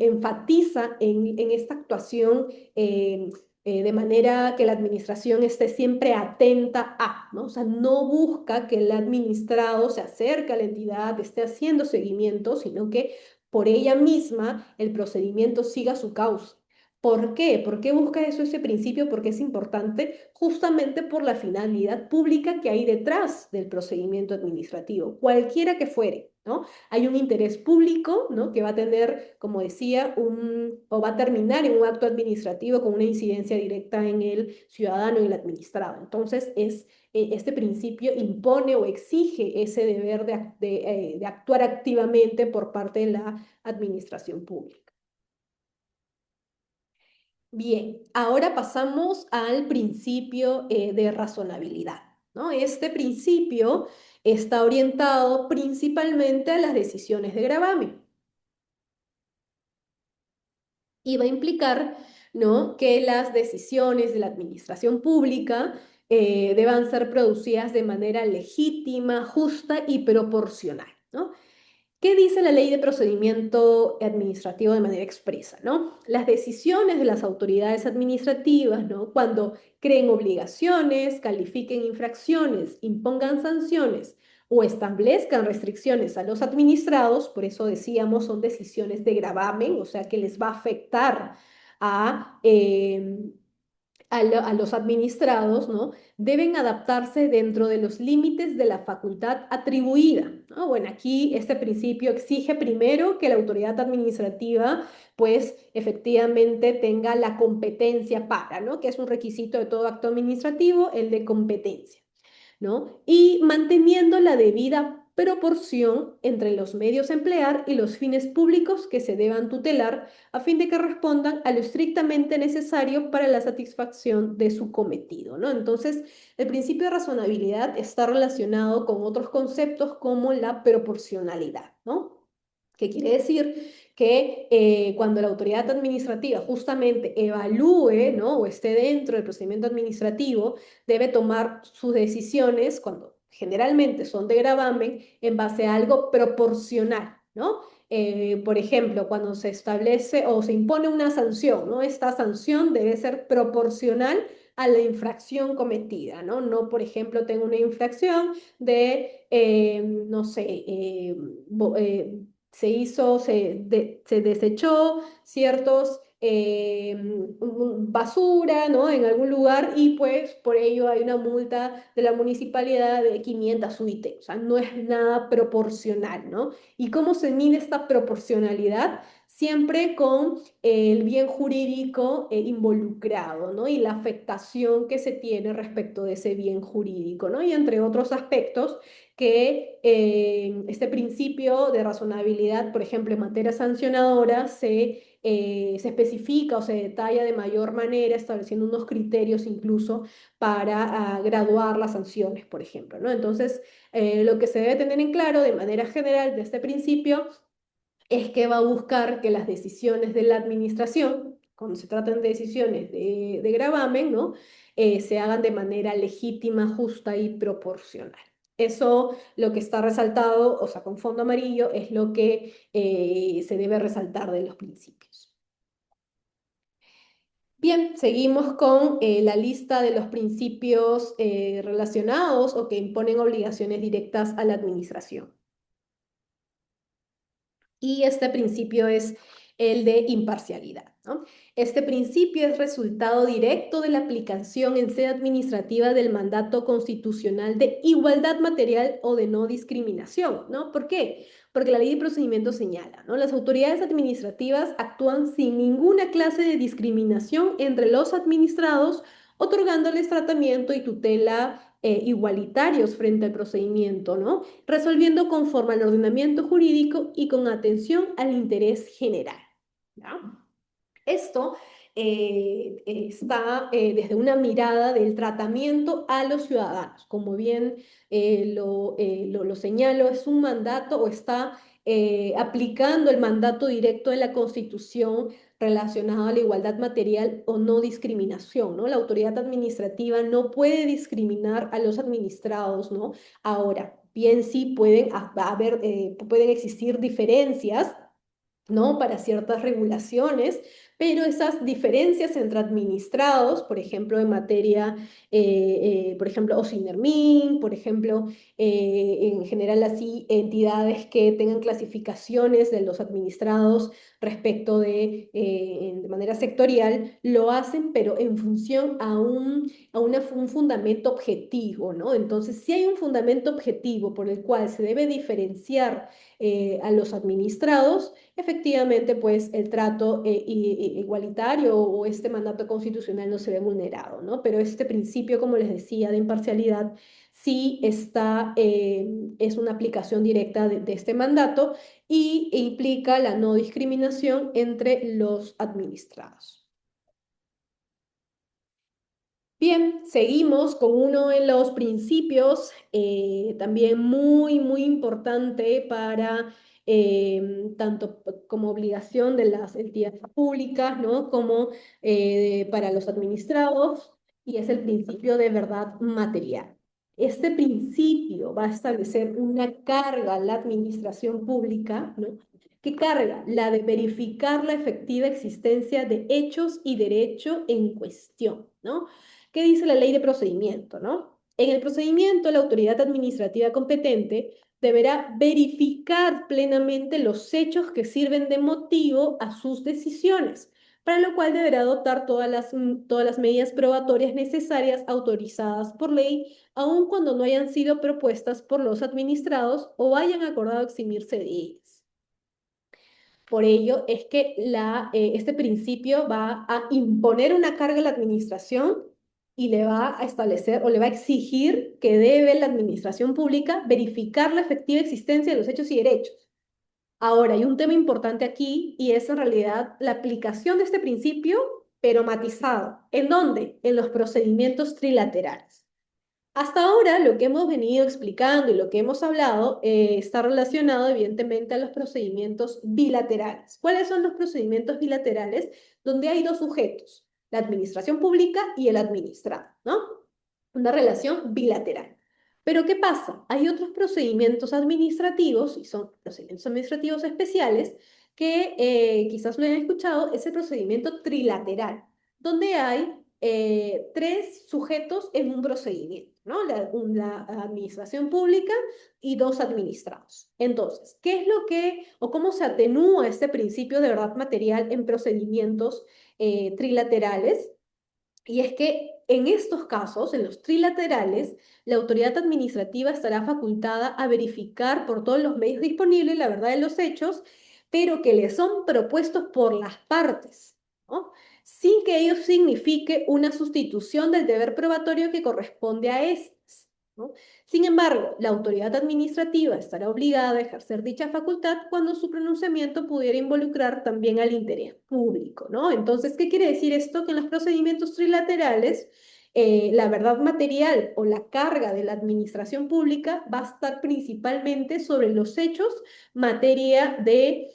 enfatiza en esta actuación de manera que la administración esté siempre atenta a, ¿no? O sea, no busca que el administrado se acerque a la entidad, esté haciendo seguimiento, sino que por ella misma el procedimiento siga su causa. ¿Por qué? ¿Por qué busca eso ese principio? Porque es importante justamente por la finalidad pública que hay detrás del procedimiento administrativo, cualquiera que fuere, ¿no? Hay un interés público, ¿no? Que va a tener, como decía, o va a terminar en un acto administrativo con una incidencia directa en el ciudadano y el administrado. Entonces, este principio impone o exige ese deber de actuar activamente por parte de la administración pública. Bien, ahora pasamos al principio de razonabilidad, ¿no? Este principio está orientado principalmente a las decisiones de gravamen y va a implicar, ¿no?, que las decisiones de la administración pública deban ser producidas de manera legítima, justa y proporcional, ¿no? ¿Qué dice la ley de procedimiento administrativo de manera expresa, ¿no? Las decisiones de las autoridades administrativas, ¿no? Cuando creen obligaciones, califiquen infracciones, impongan sanciones o establezcan restricciones a los administrados, por eso decíamos, son decisiones de gravamen, o sea que les va a afectar a, a los administrados, ¿no? Deben adaptarse dentro de los límites de la facultad atribuida, ¿no? Bueno, aquí este principio exige primero que la autoridad administrativa, pues, efectivamente tenga la competencia para, ¿no? Que es un requisito de todo acto administrativo, el de competencia, ¿no? Y manteniendo la debida proporción entre los medios a emplear y los fines públicos que se deban tutelar a fin de que respondan a lo estrictamente necesario para la satisfacción de su cometido, ¿no? Entonces, el principio de razonabilidad está relacionado con otros conceptos como la proporcionalidad, ¿no? ¿Qué quiere decir? Que cuando la autoridad administrativa justamente evalúe, ¿no?, o esté dentro del procedimiento administrativo, debe tomar sus decisiones, cuando generalmente son de gravamen, en base a algo proporcional, ¿no? Por ejemplo, cuando se establece o se impone una sanción, ¿no? Esta sanción debe ser proporcional a la infracción cometida, ¿no? No, por ejemplo, tengo una infracción de, no sé, se desechó ciertos basura, ¿no?, en algún lugar y pues por ello hay una multa de la municipalidad de 500 UIT. O sea, no es nada proporcional, ¿no? ¿Y cómo se mide esta proporcionalidad? Siempre con el bien jurídico involucrado, ¿no? Y la afectación que se tiene respecto de ese bien jurídico, ¿no? Y entre otros aspectos que este principio de razonabilidad, por ejemplo, en materia sancionadora, se especifica o se detalla de mayor manera, estableciendo unos criterios incluso para graduar las sanciones, por ejemplo, ¿no? Entonces, lo que se debe tener en claro de manera general de este principio es que va a buscar que las decisiones de la administración, cuando se tratan de decisiones de gravamen, ¿no?, se hagan de manera legítima, justa y proporcional. Eso, lo que está resaltado, o sea, con fondo amarillo, es lo que se debe resaltar de los principios. Bien, seguimos con la lista de los principios relacionados o que imponen obligaciones directas a la administración. Y este principio es el de imparcialidad, ¿no? Este principio es resultado directo de la aplicación en sede administrativa del mandato constitucional de igualdad material o de no discriminación, ¿no? ¿Por qué? Porque la ley de procedimiento señala, ¿no? Las autoridades administrativas actúan sin ninguna clase de discriminación entre los administrados, otorgándoles tratamiento y tutela igualitarios frente al procedimiento, ¿no? Resolviendo conforme al ordenamiento jurídico y con atención al interés general, ¿ya? Esto está desde una mirada del tratamiento a los ciudadanos. Como bien lo señalo, es un mandato o está aplicando el mandato directo de la Constitución relacionado a la igualdad material o no discriminación, ¿no? La autoridad administrativa no puede discriminar a los administrados, ¿no? Ahora, bien sí pueden existir diferencias, ¿no? Para ciertas regulaciones, pero esas diferencias entre administrados, por ejemplo, en materia, por ejemplo, OSINERMIN, por ejemplo, en general así, entidades que tengan clasificaciones de los administrados respecto de manera sectorial, lo hacen, pero en función un fundamento objetivo, ¿no? Entonces, si hay un fundamento objetivo por el cual se debe diferenciar a los administrados, efectivamente, pues el trato igualitario o este mandato constitucional no se ve vulnerado, ¿no? Pero este principio, como les decía, de imparcialidad, sí está, es una aplicación directa de este mandato e implica la no discriminación entre los administrados. Bien, seguimos con uno de los principios también muy importante para tanto como obligación de las entidades públicas, ¿no? Como para los administrados, y es el principio de verdad material. Este principio va a establecer una carga a la administración pública, ¿no? ¿Qué carga? La de verificar la efectiva existencia de hechos y derecho en cuestión, ¿no? ¿Qué dice la ley de procedimiento, no? En el procedimiento, la autoridad administrativa competente deberá verificar plenamente los hechos que sirven de motivo a sus decisiones, para lo cual deberá adoptar todas las medidas probatorias necesarias autorizadas por ley, aun cuando no hayan sido propuestas por los administrados o hayan acordado eximirse de ellas. Por ello es que este principio va a imponer una carga a la administración y le va a establecer o le va a exigir que debe la administración pública verificar la efectiva existencia de los hechos y derechos. Ahora, hay un tema importante aquí y es en realidad la aplicación de este principio, pero matizado. ¿En dónde? En los procedimientos trilaterales. Hasta ahora lo que hemos venido explicando y lo que hemos hablado está relacionado evidentemente a los procedimientos bilaterales. ¿Cuáles son los procedimientos bilaterales? Donde hay dos sujetos, la administración pública y el administrado, ¿no? Una relación bilateral. Pero ¿qué pasa? Hay otros procedimientos administrativos, y son procedimientos administrativos especiales, que quizás lo hayan escuchado, es el procedimiento trilateral, donde hay tres sujetos en un procedimiento, ¿no? La administración pública y dos administrados. Entonces, ¿qué es lo que, o cómo se atenúa este principio de verdad material en procedimientos trilaterales? Y es que en estos casos, en los trilaterales, la autoridad administrativa estará facultada a verificar por todos los medios disponibles la verdad de los hechos, pero que le son propuestos por las partes, ¿no? Sin que ello signifique una sustitución del deber probatorio que corresponde a estas, ¿no? Sin embargo, la autoridad administrativa estará obligada a ejercer dicha facultad cuando su pronunciamiento pudiera involucrar también al interés público, ¿no? Entonces, ¿qué quiere decir esto? Que en los procedimientos trilaterales, la verdad material o la carga de la administración pública va a estar principalmente sobre los hechos, materia de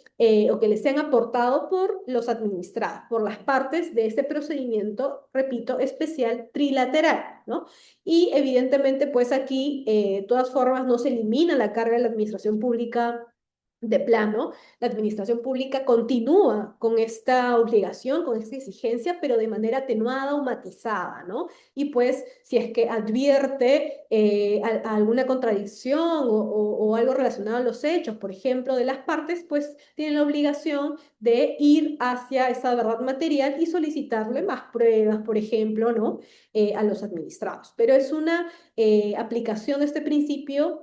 o que les sean aportado por los administrados, por las partes de este procedimiento, repito, especial trilateral, ¿no? Y evidentemente, pues aquí, de todas formas, no se elimina la carga de la administración pública de plano. La administración pública continúa con esta obligación, con esta exigencia, pero de manera atenuada o matizada, ¿no? Y pues, si es que advierte alguna contradicción o algo relacionado a los hechos, por ejemplo, de las partes, pues tiene la obligación de ir hacia esa verdad material y solicitarle más pruebas, por ejemplo, ¿no? A los administrados. Pero es una aplicación de este principio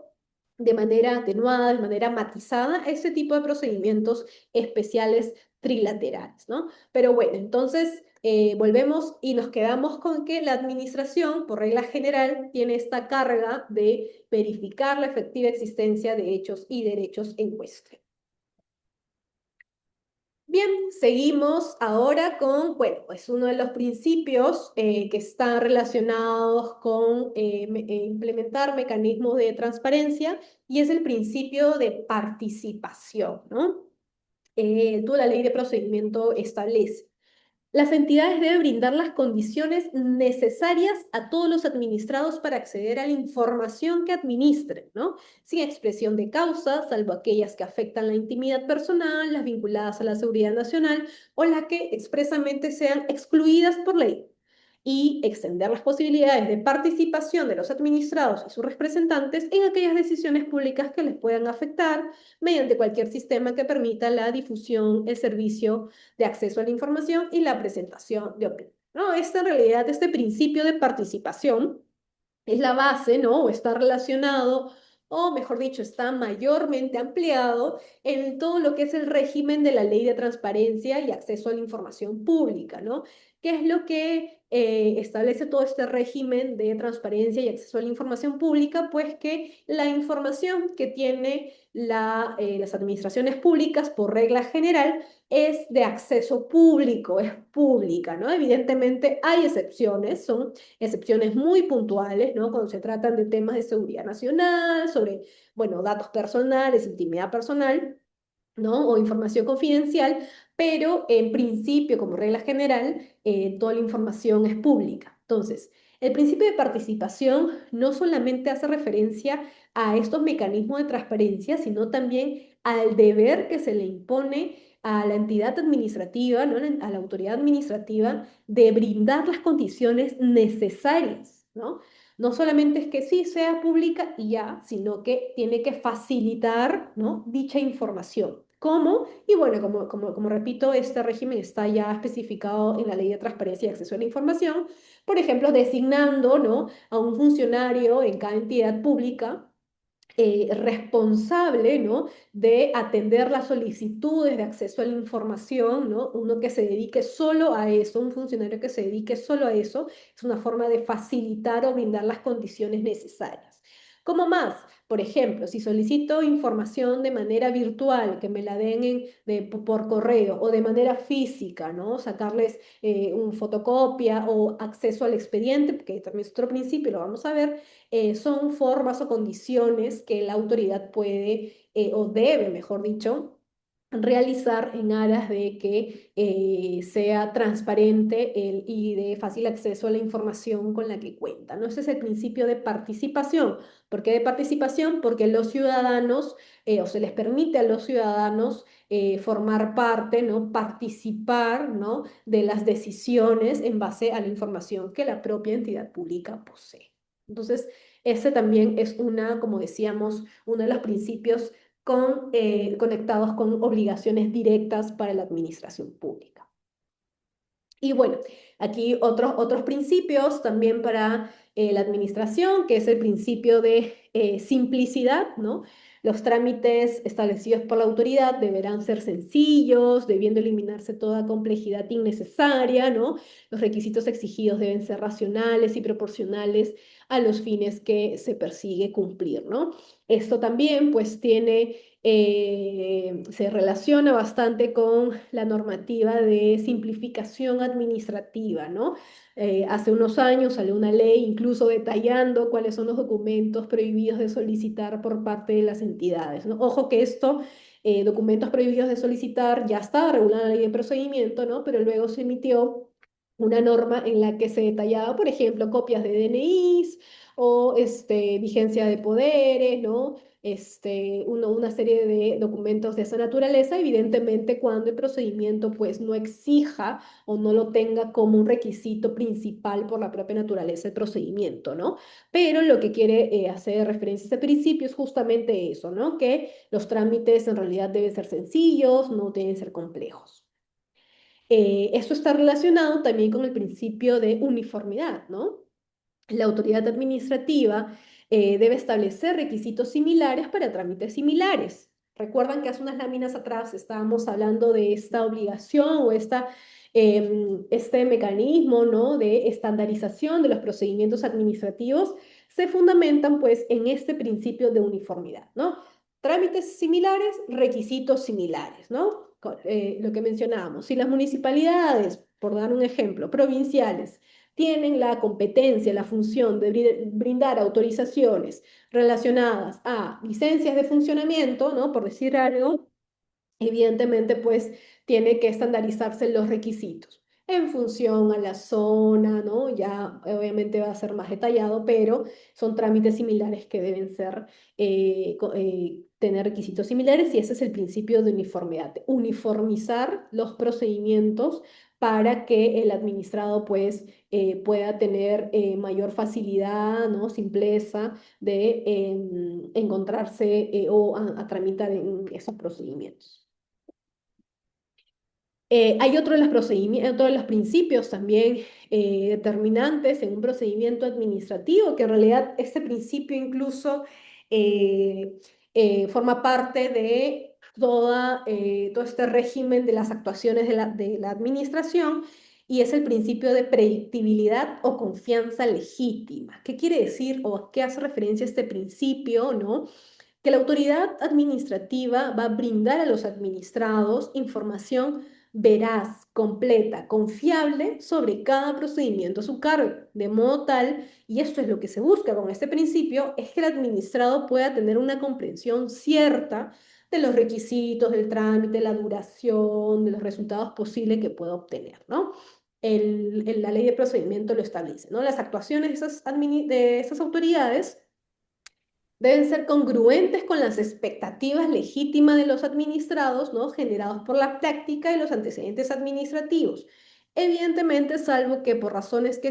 de manera atenuada, de manera matizada, a este tipo de procedimientos especiales trilaterales, ¿no? Pero bueno, entonces volvemos y nos quedamos con que la administración, por regla general, tiene esta carga de verificar la efectiva existencia de hechos y derechos en cuestión. Bien, seguimos ahora con, bueno, pues uno de los principios que están relacionados con implementar mecanismos de transparencia y es el principio de participación, ¿no? Toda la ley de procedimiento establece. Las entidades deben brindar las condiciones necesarias a todos los administrados para acceder a la información que administren, ¿no? Sin expresión de causa, salvo aquellas que afectan la intimidad personal, las vinculadas a la seguridad nacional o las que expresamente sean excluidas por ley y extender las posibilidades de participación de los administrados y sus representantes en aquellas decisiones públicas que les puedan afectar mediante cualquier sistema que permita la difusión, el servicio de acceso a la información y la presentación de opinión. ¿No? En realidad, este principio de participación es la base, ¿no? O está relacionado, o mejor dicho, está mayormente ampliado en todo lo que es el régimen de la Ley de Transparencia y Acceso a la Información Pública, ¿no? ¿Qué es lo que establece todo este régimen de transparencia y acceso a la información pública? Pues que la información que tiene las administraciones públicas, por regla general, es de acceso público, es pública, ¿no? Evidentemente hay excepciones, son excepciones muy puntuales, ¿no? Cuando se tratan de temas de seguridad nacional, sobre, bueno, datos personales, intimidad personal, ¿no? O información confidencial, pero en principio, como regla general, toda la información es pública. Entonces, el principio de participación no solamente hace referencia a estos mecanismos de transparencia, sino también al deber que se le impone a la entidad administrativa, ¿no? A la autoridad administrativa, de brindar las condiciones necesarias, ¿no? No solamente es que sí sea pública y ya, sino que tiene que facilitar, ¿no? Dicha información. ¿Cómo? Y bueno, como repito, este régimen está ya especificado en la Ley de Transparencia y Acceso a la Información, por ejemplo, designando, ¿no? A un funcionario en cada entidad pública responsable, ¿no? De atender las solicitudes de acceso a la información, ¿no? Uno que se dedique solo a eso, un funcionario que se dedique solo a eso, es una forma de facilitar o brindar las condiciones necesarias. ¿Cómo más? Por ejemplo, si solicito información de manera virtual, que me la den por correo o de manera física, ¿no? Sacarles un fotocopia o acceso al expediente, porque también es otro principio, lo vamos a ver, son formas o condiciones que la autoridad puede o debe, mejor dicho, realizar en aras de que sea transparente y de fácil acceso a la información con la que cuenta, ¿no? Ese es el principio de participación. ¿Por qué de participación? Porque los ciudadanos, o se les permite a los ciudadanos formar parte, ¿no? Participar, ¿no? De las decisiones en base a la información que la propia entidad pública posee. Entonces, ese también es una, como decíamos, uno de los principios conectados con obligaciones directas para la administración pública. Y bueno, aquí otros principios también para la administración, que es el principio de simplicidad, ¿no? Los trámites establecidos por la autoridad deberán ser sencillos, debiendo eliminarse toda complejidad innecesaria, ¿no? Los requisitos exigidos deben ser racionales y proporcionales a los fines que se persigue cumplir, ¿no? Esto también, pues, se relaciona bastante con la normativa de simplificación administrativa, ¿no? Hace unos años salió una ley incluso detallando cuáles son los documentos prohibidos de solicitar por parte de las entidades, ¿no? Ojo que esto, documentos prohibidos de solicitar, ya estaba regulada en la ley de procedimiento, ¿no? Pero luego se emitió una norma en la que se detallaba, por ejemplo, copias de DNIs o vigencia de poderes, ¿no? Una serie de documentos de esa naturaleza, evidentemente cuando el procedimiento pues no exija o no lo tenga como un requisito principal por la propia naturaleza del procedimiento, ¿no? Pero lo que quiere hacer referencia a este principio es justamente eso, ¿no? Que los trámites en realidad deben ser sencillos, no deben ser complejos. Esto está relacionado también con el principio de uniformidad, ¿no? La autoridad administrativa debe establecer requisitos similares para trámites similares. Recuerdan que hace unas láminas atrás estábamos hablando de esta obligación o este mecanismo, ¿no?, de estandarización de los procedimientos administrativos se fundamentan pues en este principio de uniformidad, ¿no? Trámites similares, requisitos similares, ¿no? Lo que mencionábamos, si las municipalidades, por dar un ejemplo, provinciales, tienen la competencia, la función de brindar autorizaciones relacionadas a licencias de funcionamiento, ¿no? Por decir algo, evidentemente, pues tiene que estandarizarse los requisitos en función a la zona, ¿no? Ya obviamente va a ser más detallado, pero son trámites similares que deben ser, tener requisitos similares y ese es el principio de uniformidad, uniformizar los procedimientos para que el administrado, pues, pueda tener mayor facilidad, ¿no? Simpleza de encontrarse o a tramitar en esos procedimientos. Hay otro de los principios también determinantes en un procedimiento administrativo, que en realidad este principio incluso eh, forma parte de todo este régimen de las actuaciones de la administración, y es el principio de predictibilidad o confianza legítima. ¿Qué quiere decir o a qué hace referencia este principio, no? Que la autoridad administrativa va a brindar a los administrados información veraz, completa, confiable sobre cada procedimiento a su cargo, de modo tal, y esto es lo que se busca con este principio, es que el administrado pueda tener una comprensión cierta de los requisitos del trámite, la duración, de los resultados posibles que pueda obtener, ¿no? La ley de procedimiento lo establece, ¿no? Las actuaciones de esas autoridades deben ser congruentes con las expectativas legítimas de los administrados, ¿no?, generados por la práctica y los antecedentes administrativos. Evidentemente, salvo que por razones que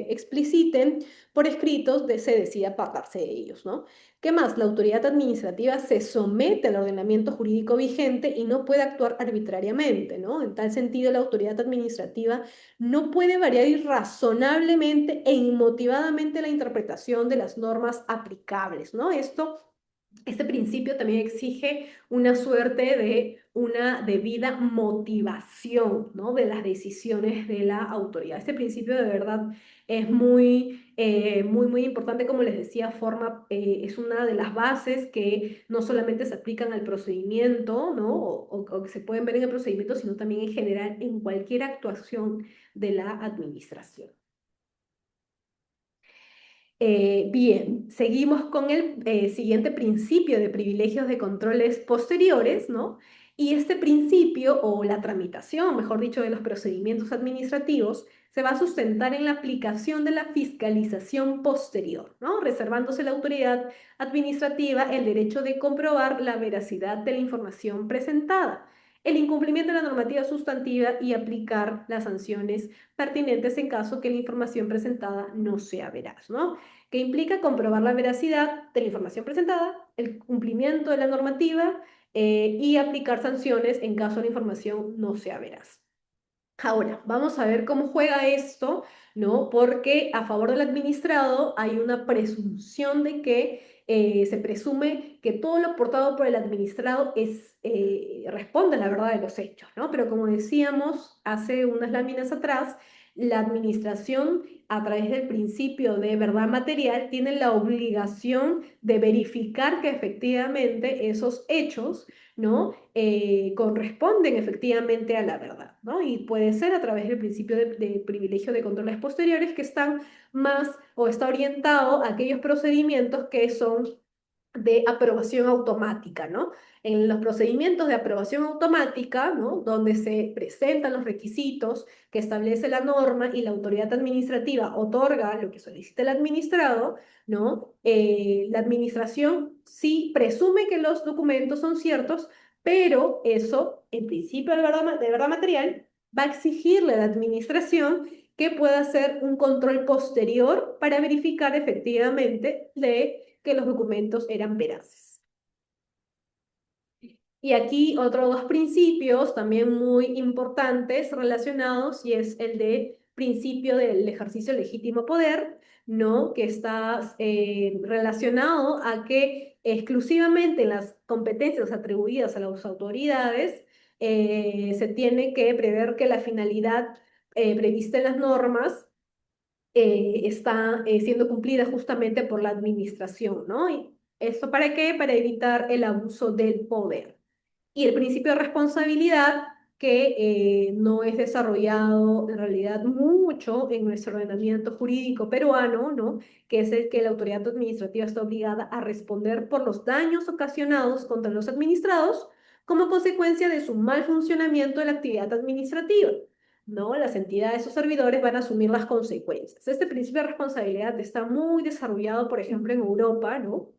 expliciten por escritos se decida apartarse de ellos, ¿no? ¿Qué más? La autoridad administrativa se somete al ordenamiento jurídico vigente y no puede actuar arbitrariamente, ¿no? En tal sentido, la autoridad administrativa no puede variar irrazonablemente e inmotivadamente la interpretación de las normas aplicables, ¿no? Este principio también exige una suerte de una debida motivación, ¿no?, de las decisiones de la autoridad. Este principio de verdad es muy importante, como les decía, es una de las bases que no solamente se aplican al procedimiento, ¿no?, o que se pueden ver en el procedimiento, sino también en general en cualquier actuación de la administración. Bien, seguimos con el siguiente principio de privilegios de controles posteriores, ¿no? Y este principio, o la tramitación, mejor dicho, de los procedimientos administrativos, se va a sustentar en la aplicación de la fiscalización posterior, ¿no? Reservándose la autoridad administrativa el derecho de comprobar la veracidad de la información presentada, el incumplimiento de la normativa sustantiva y aplicar las sanciones pertinentes en caso que la información presentada no sea veraz, ¿no? Que implica comprobar la veracidad de la información presentada, el cumplimiento de la normativa y aplicar sanciones en caso la información no sea veraz. Ahora, vamos a ver cómo juega esto, ¿no? Porque a favor del administrado hay una presunción de que se presume que todo lo aportado por el administrado responde a la verdad de los hechos, ¿no? Pero como decíamos hace unas láminas atrás, la administración, a través del principio de verdad material, tiene la obligación de verificar que efectivamente esos hechos, ¿no?, corresponden efectivamente a la verdad, ¿no? Y puede ser a través del principio de privilegio de controles posteriores, que están más o está orientado a aquellos procedimientos que son de aprobación automática, ¿no? En los procedimientos de aprobación automática, ¿no?, donde se presentan los requisitos que establece la norma y la autoridad administrativa otorga lo que solicita el administrado, ¿no? La administración sí presume que los documentos son ciertos, pero eso, en principio de verdad material, va a exigirle a la administración que pueda hacer un control posterior para verificar efectivamente que los documentos eran veraces. Y aquí otros dos principios también muy importantes relacionados, y es el de principio del ejercicio legítimo poder, ¿no? Que está relacionado a que exclusivamente las competencias atribuidas a las autoridades se tiene que prever que la finalidad prevista en las normas está siendo cumplida justamente por la administración, ¿no? ¿Y esto para qué? Para evitar el abuso del poder. Y el principio de responsabilidad, que no es desarrollado en realidad mucho en nuestro ordenamiento jurídico peruano, ¿no? Que es el que la autoridad administrativa está obligada a responder por los daños ocasionados contra los administrados como consecuencia de su mal funcionamiento de la actividad administrativa. ¿No? Las entidades o servidores van a asumir las consecuencias. Este principio de responsabilidad está muy desarrollado, por ejemplo, en Europa, ¿no?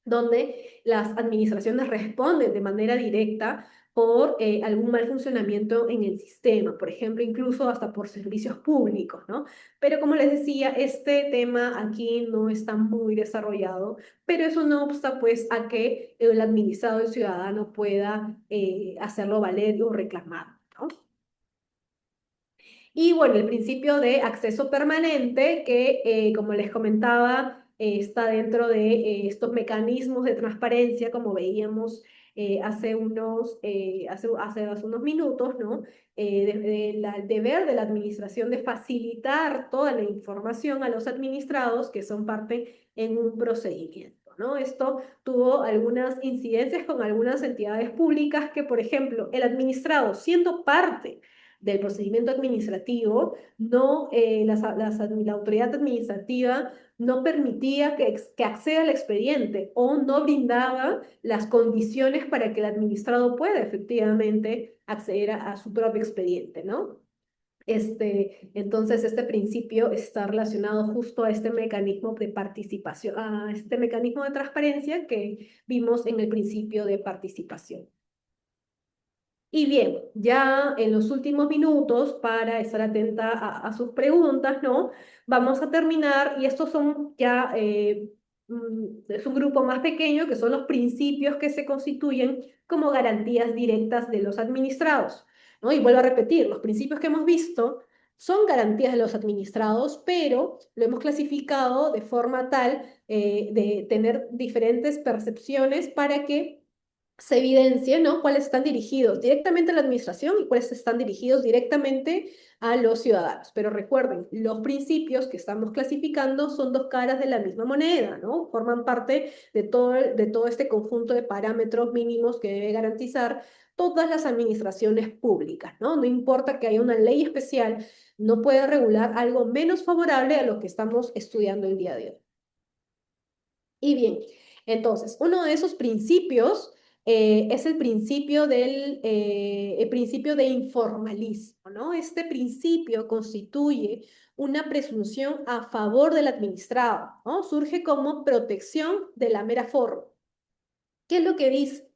Donde las administraciones responden de manera directa por algún mal funcionamiento en el sistema, por ejemplo, incluso hasta por servicios públicos, ¿no? Pero como les decía, este tema aquí no está muy desarrollado, pero eso no obsta pues a que el administrado, el ciudadano pueda hacerlo valer o reclamar, ¿no? Y bueno, el principio de acceso permanente, que como les comentaba, está dentro de estos mecanismos de transparencia, como veíamos hace unos minutos, ¿no? El deber de la administración de facilitar toda la información a los administrados que son parte en un procedimiento, ¿no? Esto tuvo algunas incidencias con algunas entidades públicas que, por ejemplo, el administrado, siendo parte del procedimiento administrativo, no, la autoridad administrativa no permitía que acceda al expediente o no brindaba las condiciones para que el administrado pueda efectivamente acceder a su propio expediente, ¿no? Entonces, este principio está relacionado justo a este mecanismo de participación, a este mecanismo de transparencia que vimos en el principio de participación. Y bien, ya en los últimos minutos, para estar atenta a sus preguntas, ¿no? Vamos a terminar, y estos son ya, es un grupo más pequeño, que son los principios que se constituyen como garantías directas de los administrados, ¿no? Y vuelvo a repetir, los principios que hemos visto son garantías de los administrados, pero lo hemos clasificado de forma tal de tener diferentes percepciones para que se evidencia, ¿no? Cuáles están dirigidos directamente a la administración y cuáles están dirigidos directamente a los ciudadanos. Pero recuerden, los principios que estamos clasificando son dos caras de la misma moneda, ¿no? Forman parte de todo este conjunto de parámetros mínimos que debe garantizar todas las administraciones públicas, ¿no? No importa que haya una ley especial, no puede regular algo menos favorable a lo que estamos estudiando el día de hoy. Y bien, entonces, uno de esos principios es el principio de informalismo, ¿no? Este principio constituye una presunción a favor del administrado, ¿no? Surge como protección de la mera forma. ¿Qué es lo que dice?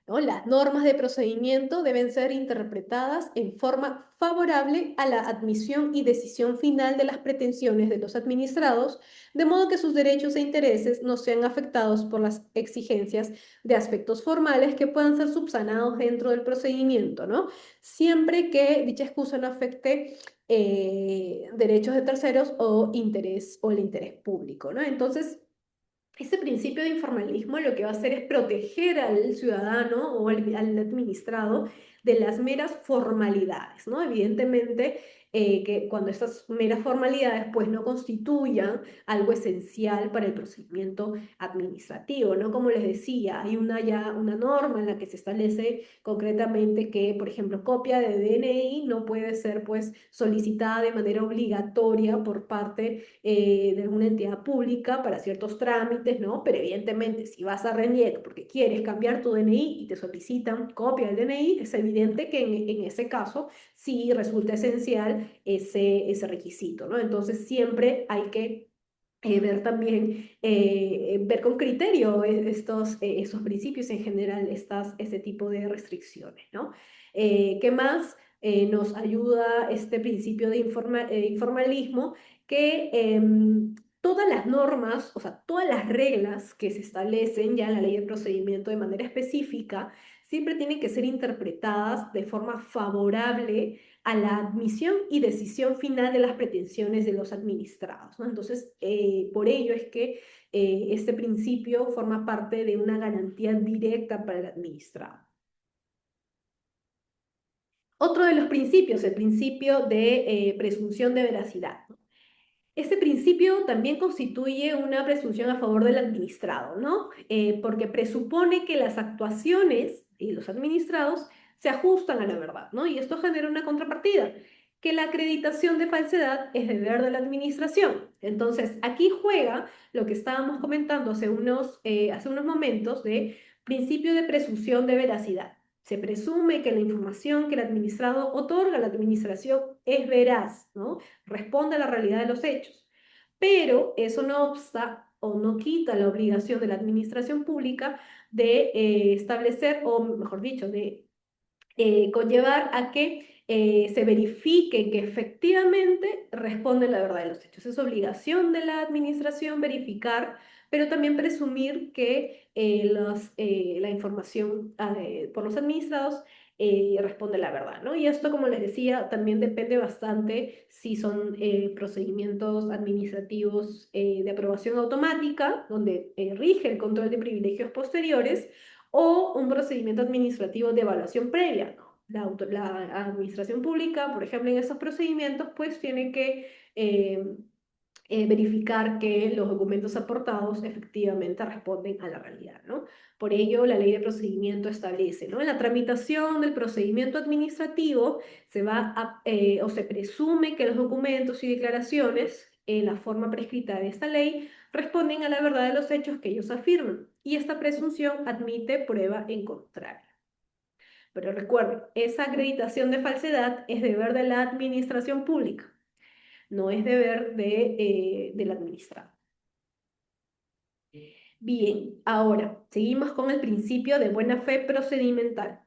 ¿No? Las normas de procedimiento deben ser interpretadas en forma favorable a la admisión y decisión final de las pretensiones de los administrados, de modo que sus derechos e intereses no sean afectados por las exigencias de aspectos formales que puedan ser subsanados dentro del procedimiento, ¿no? Siempre que dicha excusa no afecte derechos de terceros o interés o el interés público, ¿no? Entonces, ese principio de informalismo lo que va a hacer es proteger al ciudadano o al administrado de las meras formalidades, ¿no? Evidentemente que cuando estas meras formalidades pues no constituyan algo esencial para el procedimiento administrativo, ¿no? Como les decía, hay ya una norma en la que se establece concretamente que, por ejemplo, copia de DNI no puede ser pues solicitada de manera obligatoria por parte de alguna entidad pública para ciertos trámites, ¿no? Pero evidentemente, si vas a RENIEC porque quieres cambiar tu DNI y te solicitan copia del DNI, es evidente que en ese caso sí resulta esencial ese requisito, ¿no? Entonces siempre hay que ver también, ver con criterio esos principios en general, ese tipo de restricciones, ¿no? ¿Qué más nos ayuda este principio de informalismo? Que todas las normas, o sea, todas las reglas que se establecen ya en la ley de procedimiento de manera específica, siempre tienen que ser interpretadas de forma favorable a la admisión y decisión final de las pretensiones de los administrados, ¿no? Entonces, por ello es que este principio forma parte de una garantía directa para el administrado. Otro de los principios, el principio de presunción de veracidad. Este principio también constituye una presunción a favor del administrado, ¿no? Porque presupone que las actuaciones y los administrados se ajustan a la verdad, ¿no? Y esto genera una contrapartida, que la acreditación de falsedad es deber de la administración. Entonces, aquí juega lo que estábamos comentando hace unos momentos de principio de presunción de veracidad. Se presume que la información que el administrado otorga a la administración es veraz, ¿no? Responde a la realidad de los hechos. Pero eso no obsta o no quita la obligación de la administración pública de establecer, o mejor dicho, de conllevar a que se verifique que efectivamente responde la verdad de los hechos. Es obligación de la administración verificar, pero también presumir que la información por los administrados responde la verdad, ¿no? Y esto, como les decía, también depende bastante si son procedimientos administrativos de aprobación automática, donde rige el control de privilegios posteriores, o un procedimiento administrativo de evaluación previa, ¿no? La administración pública, por ejemplo, en esos procedimientos, pues tiene que verificar que los documentos aportados efectivamente responden a la realidad, ¿no? Por ello, la ley de procedimiento establece, ¿no? En la tramitación del procedimiento administrativo o se presume que los documentos y declaraciones en la forma prescrita de esta ley responden a la verdad de los hechos que ellos afirman, y esta presunción admite prueba en contrario. Pero recuerden, esa acreditación de falsedad es deber de la administración pública, no es deber del administrado. Bien, ahora seguimos con el principio de buena fe procedimental.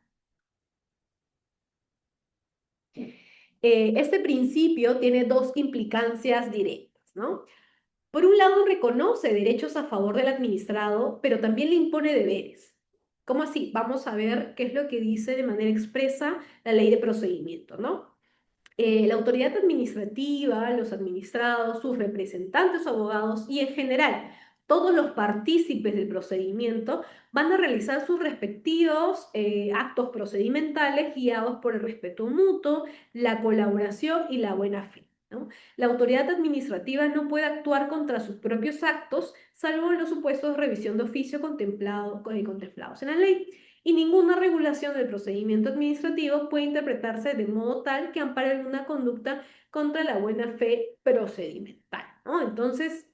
Este principio tiene dos implicancias directas, ¿no? Por un lado, reconoce derechos a favor del administrado, pero también le impone deberes. ¿Cómo así? Vamos a ver qué es lo que dice de manera expresa la ley de procedimiento, ¿no? La autoridad administrativa, los administrados, sus representantes o abogados y en general todos los partícipes del procedimiento van a realizar sus respectivos actos procedimentales guiados por el respeto mutuo, la colaboración y la buena fe, ¿no? La autoridad administrativa no puede actuar contra sus propios actos, salvo en los supuestos de revisión de oficio contemplados en la ley, y ninguna regulación del procedimiento administrativo puede interpretarse de modo tal que ampare alguna conducta contra la buena fe procedimental, ¿no? Entonces,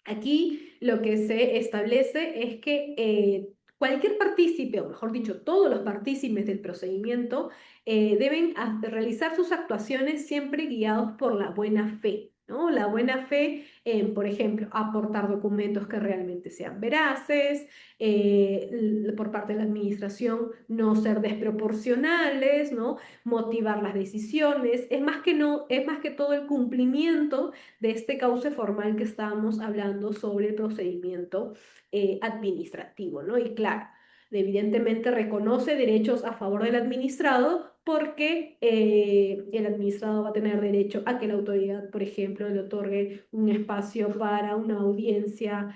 aquí lo que se establece es que cualquier partícipe, o mejor dicho, todos los partícipes del procedimiento deben realizar sus actuaciones siempre guiados por la buena fe, ¿no? La buena fe, por ejemplo, aportar documentos que realmente sean veraces, por parte de la administración no ser desproporcionales, ¿no? Motivar las decisiones, es más que todo el cumplimiento de este cauce formal que estábamos hablando sobre el procedimiento administrativo, ¿no? Y claro, evidentemente reconoce derechos a favor del administrado porque el administrado va a tener derecho a que la autoridad, por ejemplo, le otorgue un espacio para una audiencia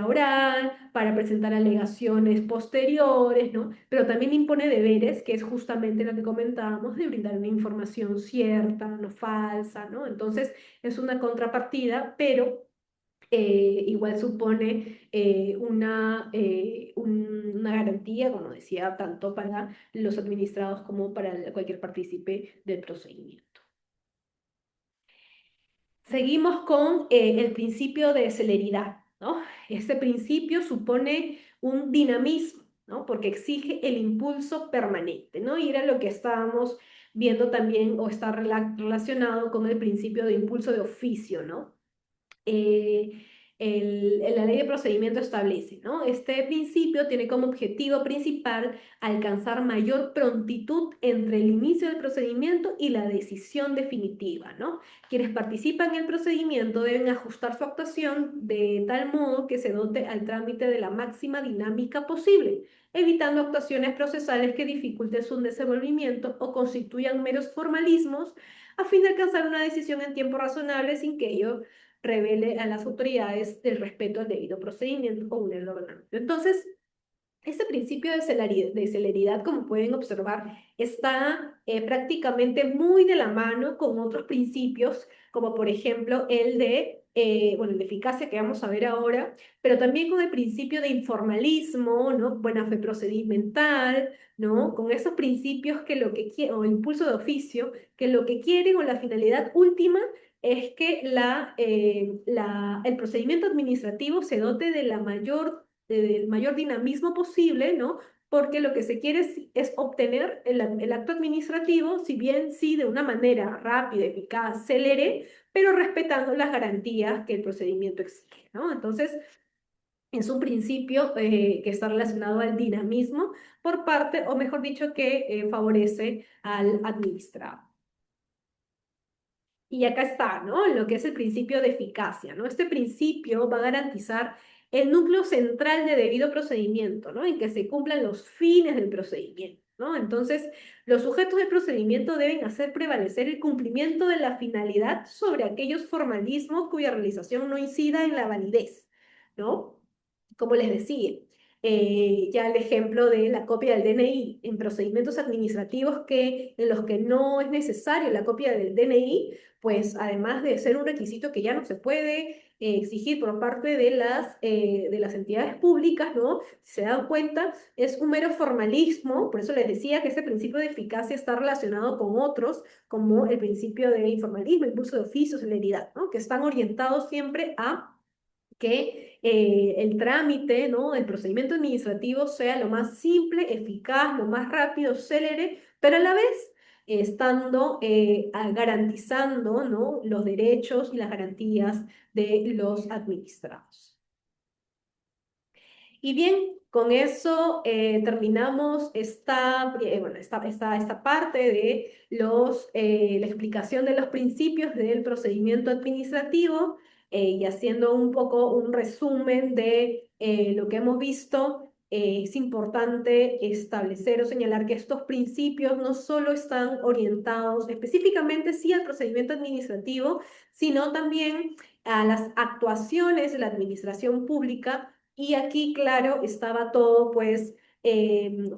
oral, para presentar alegaciones posteriores, ¿no? Pero también impone deberes, que es justamente lo que comentábamos, de brindar una información cierta, no falsa, ¿no? Entonces, es una contrapartida, pero igual supone una garantía, como decía, tanto para los administrados como para cualquier partícipe del procedimiento. Seguimos con el principio de celeridad, ¿no? Este principio supone un dinamismo, ¿no? Porque exige el impulso permanente, ¿no? Y era lo que estábamos viendo también, o está relacionado con el principio de impulso de oficio, ¿no? Eh, la ley de procedimiento establece, ¿no? Este principio tiene como objetivo principal alcanzar mayor prontitud entre el inicio del procedimiento y la decisión definitiva, ¿no? Quienes participan en el procedimiento deben ajustar su actuación de tal modo que se dote al trámite de la máxima dinámica posible, evitando actuaciones procesales que dificulten su desenvolvimiento o constituyan meros formalismos a fin de alcanzar una decisión en tiempo razonable sin que ello revele a las autoridades del respeto al debido procedimiento o un ordenamiento. Entonces, este principio de celeridad, como pueden observar, está prácticamente muy de la mano con otros principios, como por ejemplo bueno, el de eficacia que vamos a ver ahora, pero también con el principio de informalismo, ¿no? Buena fe procedimental, ¿no? Con esos principios que lo que quieren, o impulso de oficio, que lo que quieren o la finalidad última es que el procedimiento administrativo se dote de del mayor dinamismo posible, ¿no? Porque lo que se quiere es obtener el acto administrativo, si bien sí de una manera rápida, eficaz, célere, pero respetando las garantías que el procedimiento exige, ¿no? Entonces, es un principio que está relacionado al dinamismo por parte, o mejor dicho, que favorece al administrado. Y acá está, ¿no? Lo que es el principio de eficacia, ¿no? Este principio va a garantizar el núcleo central de debido procedimiento, ¿no? En que se cumplan los fines del procedimiento, ¿no? Entonces, los sujetos del procedimiento deben hacer prevalecer el cumplimiento de la finalidad sobre aquellos formalismos cuya realización no incida en la validez, ¿no? Como les decía, ya el ejemplo de la copia del DNI en procedimientos administrativos en los que no es necesario la copia del DNI, pues además de ser un requisito que ya no se puede exigir por parte de las entidades públicas, ¿no? Si se dan cuenta, es un mero formalismo, por eso les decía que este principio de eficacia está relacionado con otros, como el principio de informalismo, impulso de oficio, celeridad, ¿no? Que están orientados siempre a que el trámite, ¿no? El procedimiento administrativo sea lo más simple, eficaz, lo más rápido, célere, pero a la vez estando garantizando, ¿no? Los derechos y las garantías de los administrados. Y bien, con eso terminamos esta parte de la explicación de los principios del procedimiento administrativo y haciendo un poco un resumen de lo que hemos visto. Es importante establecer o señalar que estos principios no solo están orientados específicamente sí al procedimiento administrativo, sino también a las actuaciones de la administración pública y aquí, claro, estaba todo pues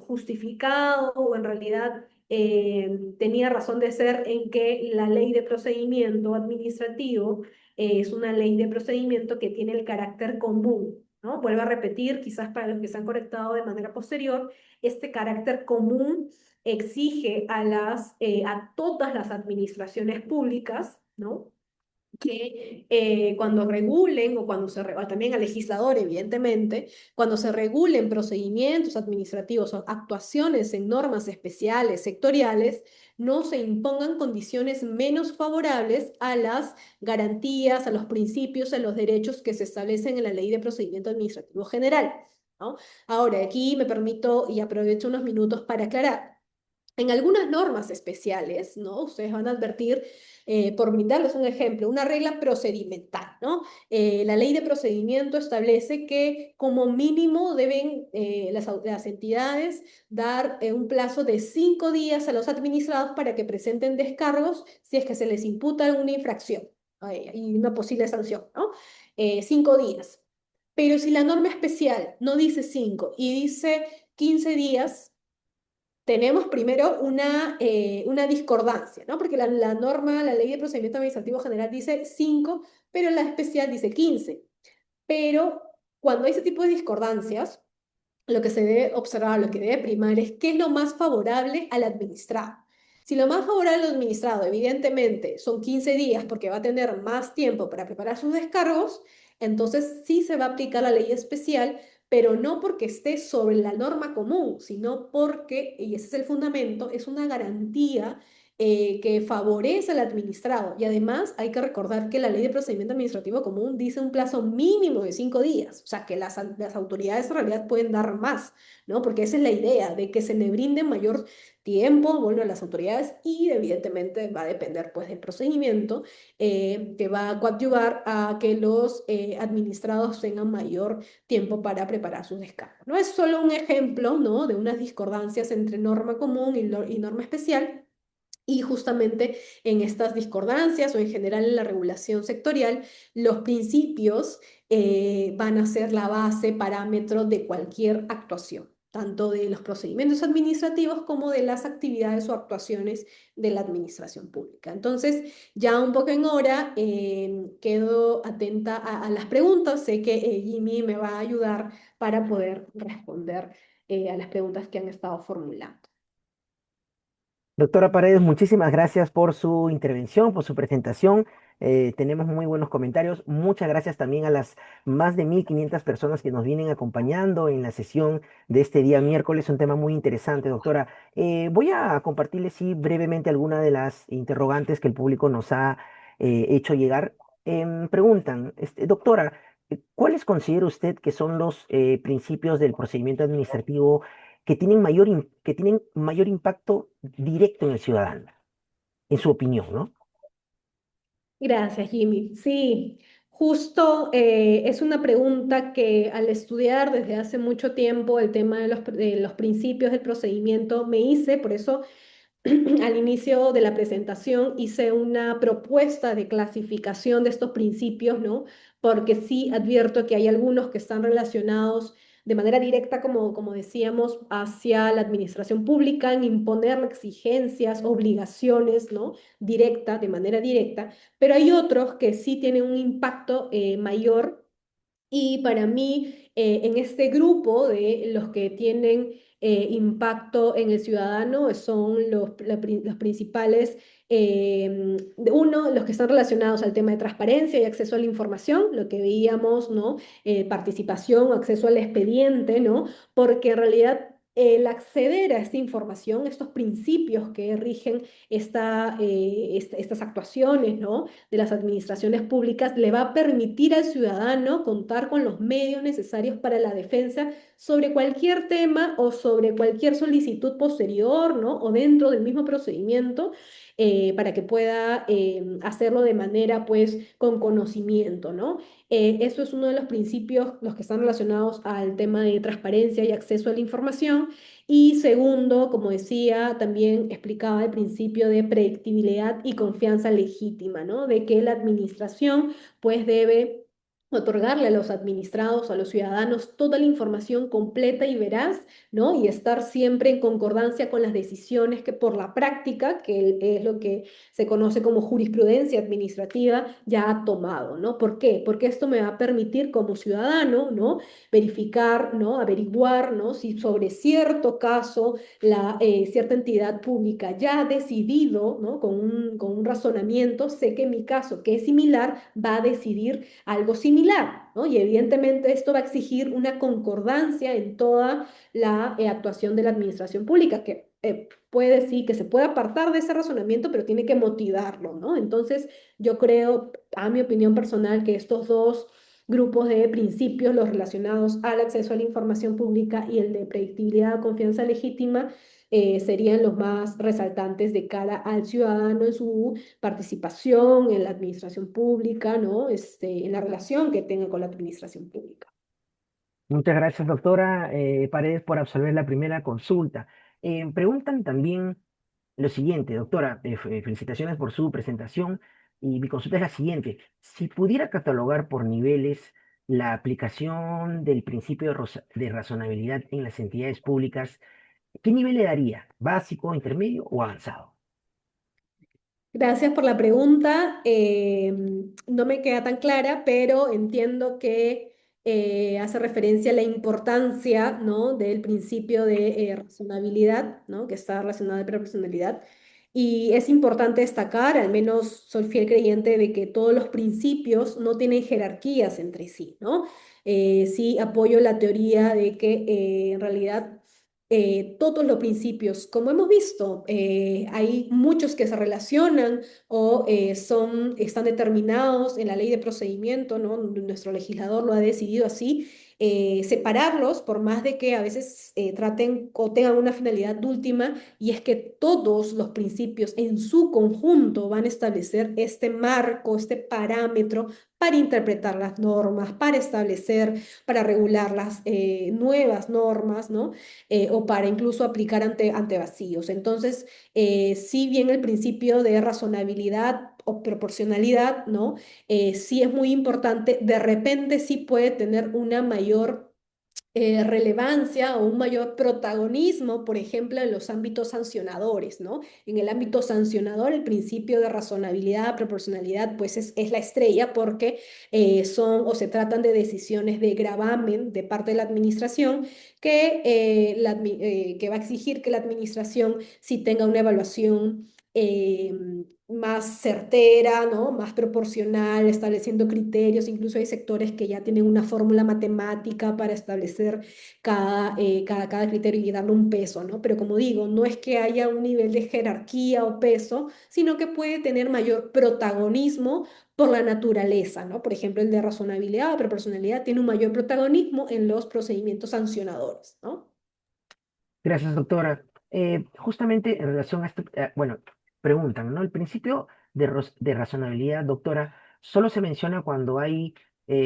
justificado o en realidad tenía razón de ser en que la ley de procedimiento administrativo es una ley de procedimiento que tiene el carácter común, ¿no? Vuelvo a repetir, quizás para los que se han conectado de manera posterior, este carácter común exige a todas las administraciones públicas, ¿no? Que cuando regulen o también al legislador, evidentemente, cuando se regulen procedimientos administrativos o actuaciones en normas especiales, sectoriales, no se impongan condiciones menos favorables a las garantías, a los principios, a los derechos que se establecen en la Ley de Procedimiento Administrativo General, ¿no? Ahora, aquí me permito y aprovecho unos minutos para aclarar. En algunas normas especiales, ¿no? Ustedes van a advertir, por brindarles un ejemplo, una regla procedimental, ¿no? La ley de procedimiento establece que como mínimo deben las entidades dar un plazo de 5 días a los administrados para que presenten descargos si es que se les imputa alguna infracción y una posible sanción, ¿no? 5 días. Pero si la norma especial no dice 5 y dice 15 días, tenemos primero una discordancia, ¿no? Porque la norma, la Ley de Procedimiento Administrativo General dice 5, pero la especial dice 15. Pero cuando hay ese tipo de discordancias, lo que se debe observar, lo que debe primar es qué es lo más favorable al administrado. Si lo más favorable al administrado, evidentemente, son 15 días porque va a tener más tiempo para preparar sus descargos, entonces sí se va a aplicar la ley especial, pero no porque esté sobre la norma común, sino porque, y ese es el fundamento, es una garantía que favorece al administrado. Y además hay que recordar que la ley de procedimiento administrativo común dice un plazo mínimo de 5 días, o sea que las autoridades en realidad pueden dar más, ¿no? Porque esa es la idea, de que se le brinde mayor tiempo, bueno, a las autoridades y evidentemente va a depender pues del procedimiento que va a coadyuvar a que los administrados tengan mayor tiempo para preparar sus descargos. No es solo un ejemplo, ¿no? De unas discordancias entre norma común y norma especial. Y justamente en estas discordancias o en general en la regulación sectorial, los principios van a ser la base, parámetro de cualquier actuación, tanto de los procedimientos administrativos como de las actividades o actuaciones de la administración pública. Entonces, ya un poco en hora, quedo atenta a las preguntas. Sé que Jimmy me va a ayudar para poder responder a las preguntas que han estado formulando. Doctora Paredes, muchísimas gracias por su intervención, por su presentación. Tenemos muy buenos comentarios. Muchas gracias también a las más de 1.500 personas que nos vienen acompañando en la sesión de este día miércoles. Un tema muy interesante, doctora. Voy a compartirles, sí, brevemente algunas de las interrogantes que el público nos ha hecho llegar. Preguntan, doctora, ¿cuáles considera usted que son los principios del procedimiento administrativo que tienen mayor impacto directo en el ciudadano, en su opinión, ¿no? Gracias, Jimmy. Sí, justo es una pregunta que al estudiar desde hace mucho tiempo el tema de los principios del procedimiento me hice, por eso al inicio de la presentación hice una propuesta de clasificación de estos principios, ¿no? Porque sí advierto que hay algunos que están relacionados de manera directa, como decíamos, hacia la administración pública, en imponer exigencias, obligaciones, ¿no? Directa, de manera directa, pero hay otros que sí tienen un impacto mayor y para mí, en este grupo de los que tienen impacto en el ciudadano son los principales, los que están relacionados al tema de transparencia y acceso a la información, lo que veíamos, ¿no? Participación, acceso al expediente, ¿no? Porque en realidad el acceder a esta información, estos principios que rigen estas actuaciones, ¿no? De las administraciones públicas le va a permitir al ciudadano contar con los medios necesarios para la defensa sobre cualquier tema o sobre cualquier solicitud posterior, ¿no? O dentro del mismo procedimiento, para que pueda hacerlo de manera, pues, con conocimiento, ¿no? Eso es uno de los principios, los que están relacionados al tema de transparencia y acceso a la información. Y segundo, como decía, también explicaba el principio de predictibilidad y confianza legítima, ¿no? De que la administración pues debe otorgarle a los administrados, a los ciudadanos, toda la información completa y veraz, ¿no? Y estar siempre en concordancia con las decisiones que por la práctica, que es lo que se conoce como jurisprudencia administrativa, ya ha tomado, ¿no? ¿Por qué? Porque esto me va a permitir como ciudadano, ¿no? Verificar, ¿no? Averiguar, ¿no? Si sobre cierto caso cierta entidad pública ya ha decidido, ¿no? Con un razonamiento, sé que en mi caso, que es similar, va a decidir algo similar, ¿no? Y evidentemente esto va a exigir una concordancia en toda la actuación de la administración pública, que puede sí, que se puede apartar de ese razonamiento, pero tiene que motivarlo, ¿no? Entonces, yo creo, a mi opinión personal, que estos dos grupos de principios, los relacionados al acceso a la información pública y el de predictibilidad o confianza legítima, serían los más resaltantes de cara al ciudadano en su participación en la administración pública, ¿no? En la relación que tenga con la administración pública. Muchas gracias, doctora Paredes, por absolver la primera consulta. Preguntan también lo siguiente, doctora, felicitaciones por su presentación y mi consulta es la siguiente. Si pudiera catalogar por niveles la aplicación del principio de razonabilidad en las entidades públicas, ¿qué nivel le daría? ¿Básico, intermedio o avanzado? Gracias por la pregunta. No me queda tan clara, pero entiendo que hace referencia a la importancia, ¿no? Del principio de razonabilidad, ¿no? Que está relacionado a la proporcionalidad. Y es importante destacar, al menos soy fiel creyente de que todos los principios no tienen jerarquías entre sí, ¿no? Sí apoyo la teoría de que en realidad todos los principios. Como hemos visto, hay muchos que se relacionan o están determinados en la ley de procedimiento, ¿no? Nuestro legislador lo ha decidido así. Separarlos, por más de que a veces traten o tengan una finalidad última, y es que todos los principios en su conjunto van a establecer este marco, este parámetro para interpretar las normas, para establecer, para regular las nuevas normas, ¿no? O para incluso aplicar ante vacíos. Entonces, si bien el principio de razonabilidad o proporcionalidad, ¿no? Sí es muy importante, de repente sí puede tener una mayor relevancia o un mayor protagonismo, por ejemplo, en los ámbitos sancionadores, ¿no? En el ámbito sancionador, el principio de razonabilidad, proporcionalidad, pues es la estrella porque son o se tratan de decisiones de gravamen de parte de la administración que va a exigir que la administración sí tenga una evaluación más certera, ¿no? Más proporcional, estableciendo criterios. Incluso hay sectores que ya tienen una fórmula matemática para establecer cada criterio y darle un peso, ¿no? Pero como digo, no es que haya un nivel de jerarquía o peso, sino que puede tener mayor protagonismo por la naturaleza, ¿no? Por ejemplo, el de razonabilidad o proporcionalidad tiene un mayor protagonismo en los procedimientos sancionadores, ¿no? Gracias, doctora. Justamente en relación a esto, bueno, preguntan, ¿no? El principio de razonabilidad, doctora, ¿solo se menciona cuando hay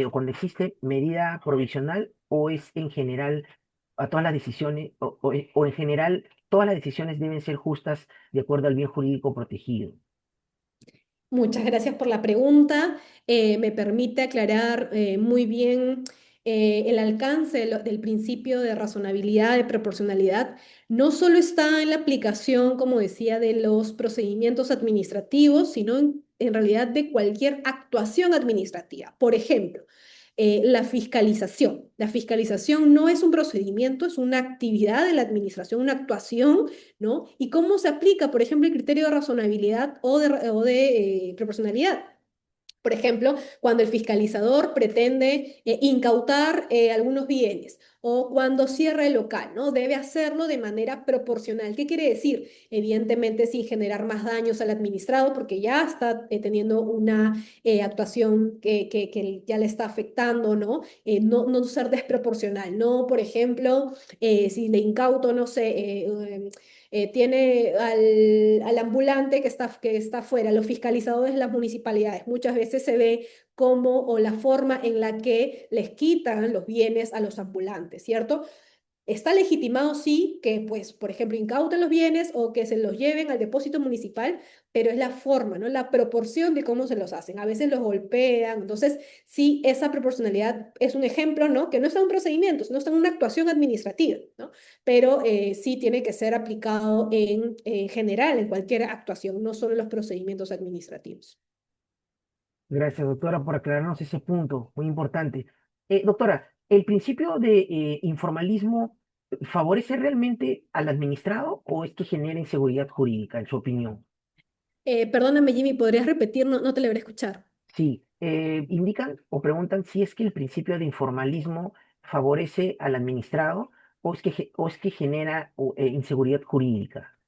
o cuando existe medida provisional o es en general a todas las decisiones o en general todas las decisiones deben ser justas de acuerdo al bien jurídico protegido? Muchas gracias por la pregunta. Me permite aclarar muy bien el alcance del principio de razonabilidad, de proporcionalidad. No solo está en la aplicación, como decía, de los procedimientos administrativos, sino en realidad de cualquier actuación administrativa. Por ejemplo, la fiscalización. La fiscalización no es un procedimiento, es una actividad de la administración, una actuación, ¿no? ¿Y cómo se aplica, por ejemplo, el criterio de razonabilidad o de proporcionalidad? Por ejemplo, cuando el fiscalizador pretende incautar algunos bienes o cuando cierra el local, ¿no? Debe hacerlo de manera proporcional. ¿Qué quiere decir? Evidentemente sin generar más daños al administrado porque ya está teniendo una actuación que ya le está afectando, ¿no? No ser desproporcional, ¿no? Por ejemplo, si le incauto, no sé, tiene al ambulante que está afuera, los fiscalizadores de las municipalidades. Muchas veces se ve cómo o la forma en la que les quitan los bienes a los ambulantes, ¿cierto? Está legitimado, sí, que, pues, por ejemplo, incauten los bienes o que se los lleven al depósito municipal, pero es la forma, ¿no? La proporción de cómo se los hacen. A veces los golpean. Entonces, sí, esa proporcionalidad es un ejemplo, ¿no? Que no está en un procedimiento, no está en una actuación administrativa, ¿no? Pero sí tiene que ser aplicado en general, en cualquier actuación, no solo en los procedimientos administrativos. Gracias, doctora, por aclararnos ese punto, muy importante. Doctora, ¿el principio de informalismo favorece realmente al administrado o es que genera inseguridad jurídica, en su opinión? Perdóname, Jimmy, ¿podrías repetir? No, no te logré escuchar. Sí, indican o preguntan si es que el principio de informalismo favorece al administrado o es que genera inseguridad jurídica.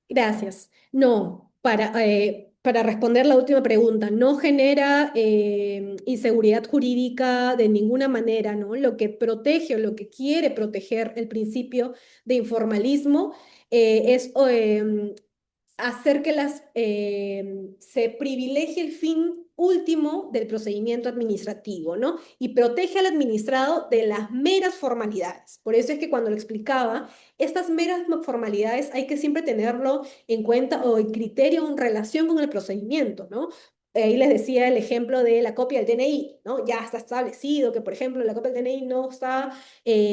Gracias. No, para responder la última pregunta, no genera inseguridad jurídica de ninguna manera, ¿no? Lo que protege o lo que quiere proteger el principio de informalismo es hacer que se privilegie el fin último del procedimiento administrativo, ¿no? Y protege al administrado de las meras formalidades. Por eso es que cuando lo explicaba, estas meras formalidades hay que siempre tenerlo en cuenta o en criterio en relación con el procedimiento, ¿no? Ahí les decía el ejemplo de la copia del DNI, ¿no? Ya está establecido que, por ejemplo, la copia del DNI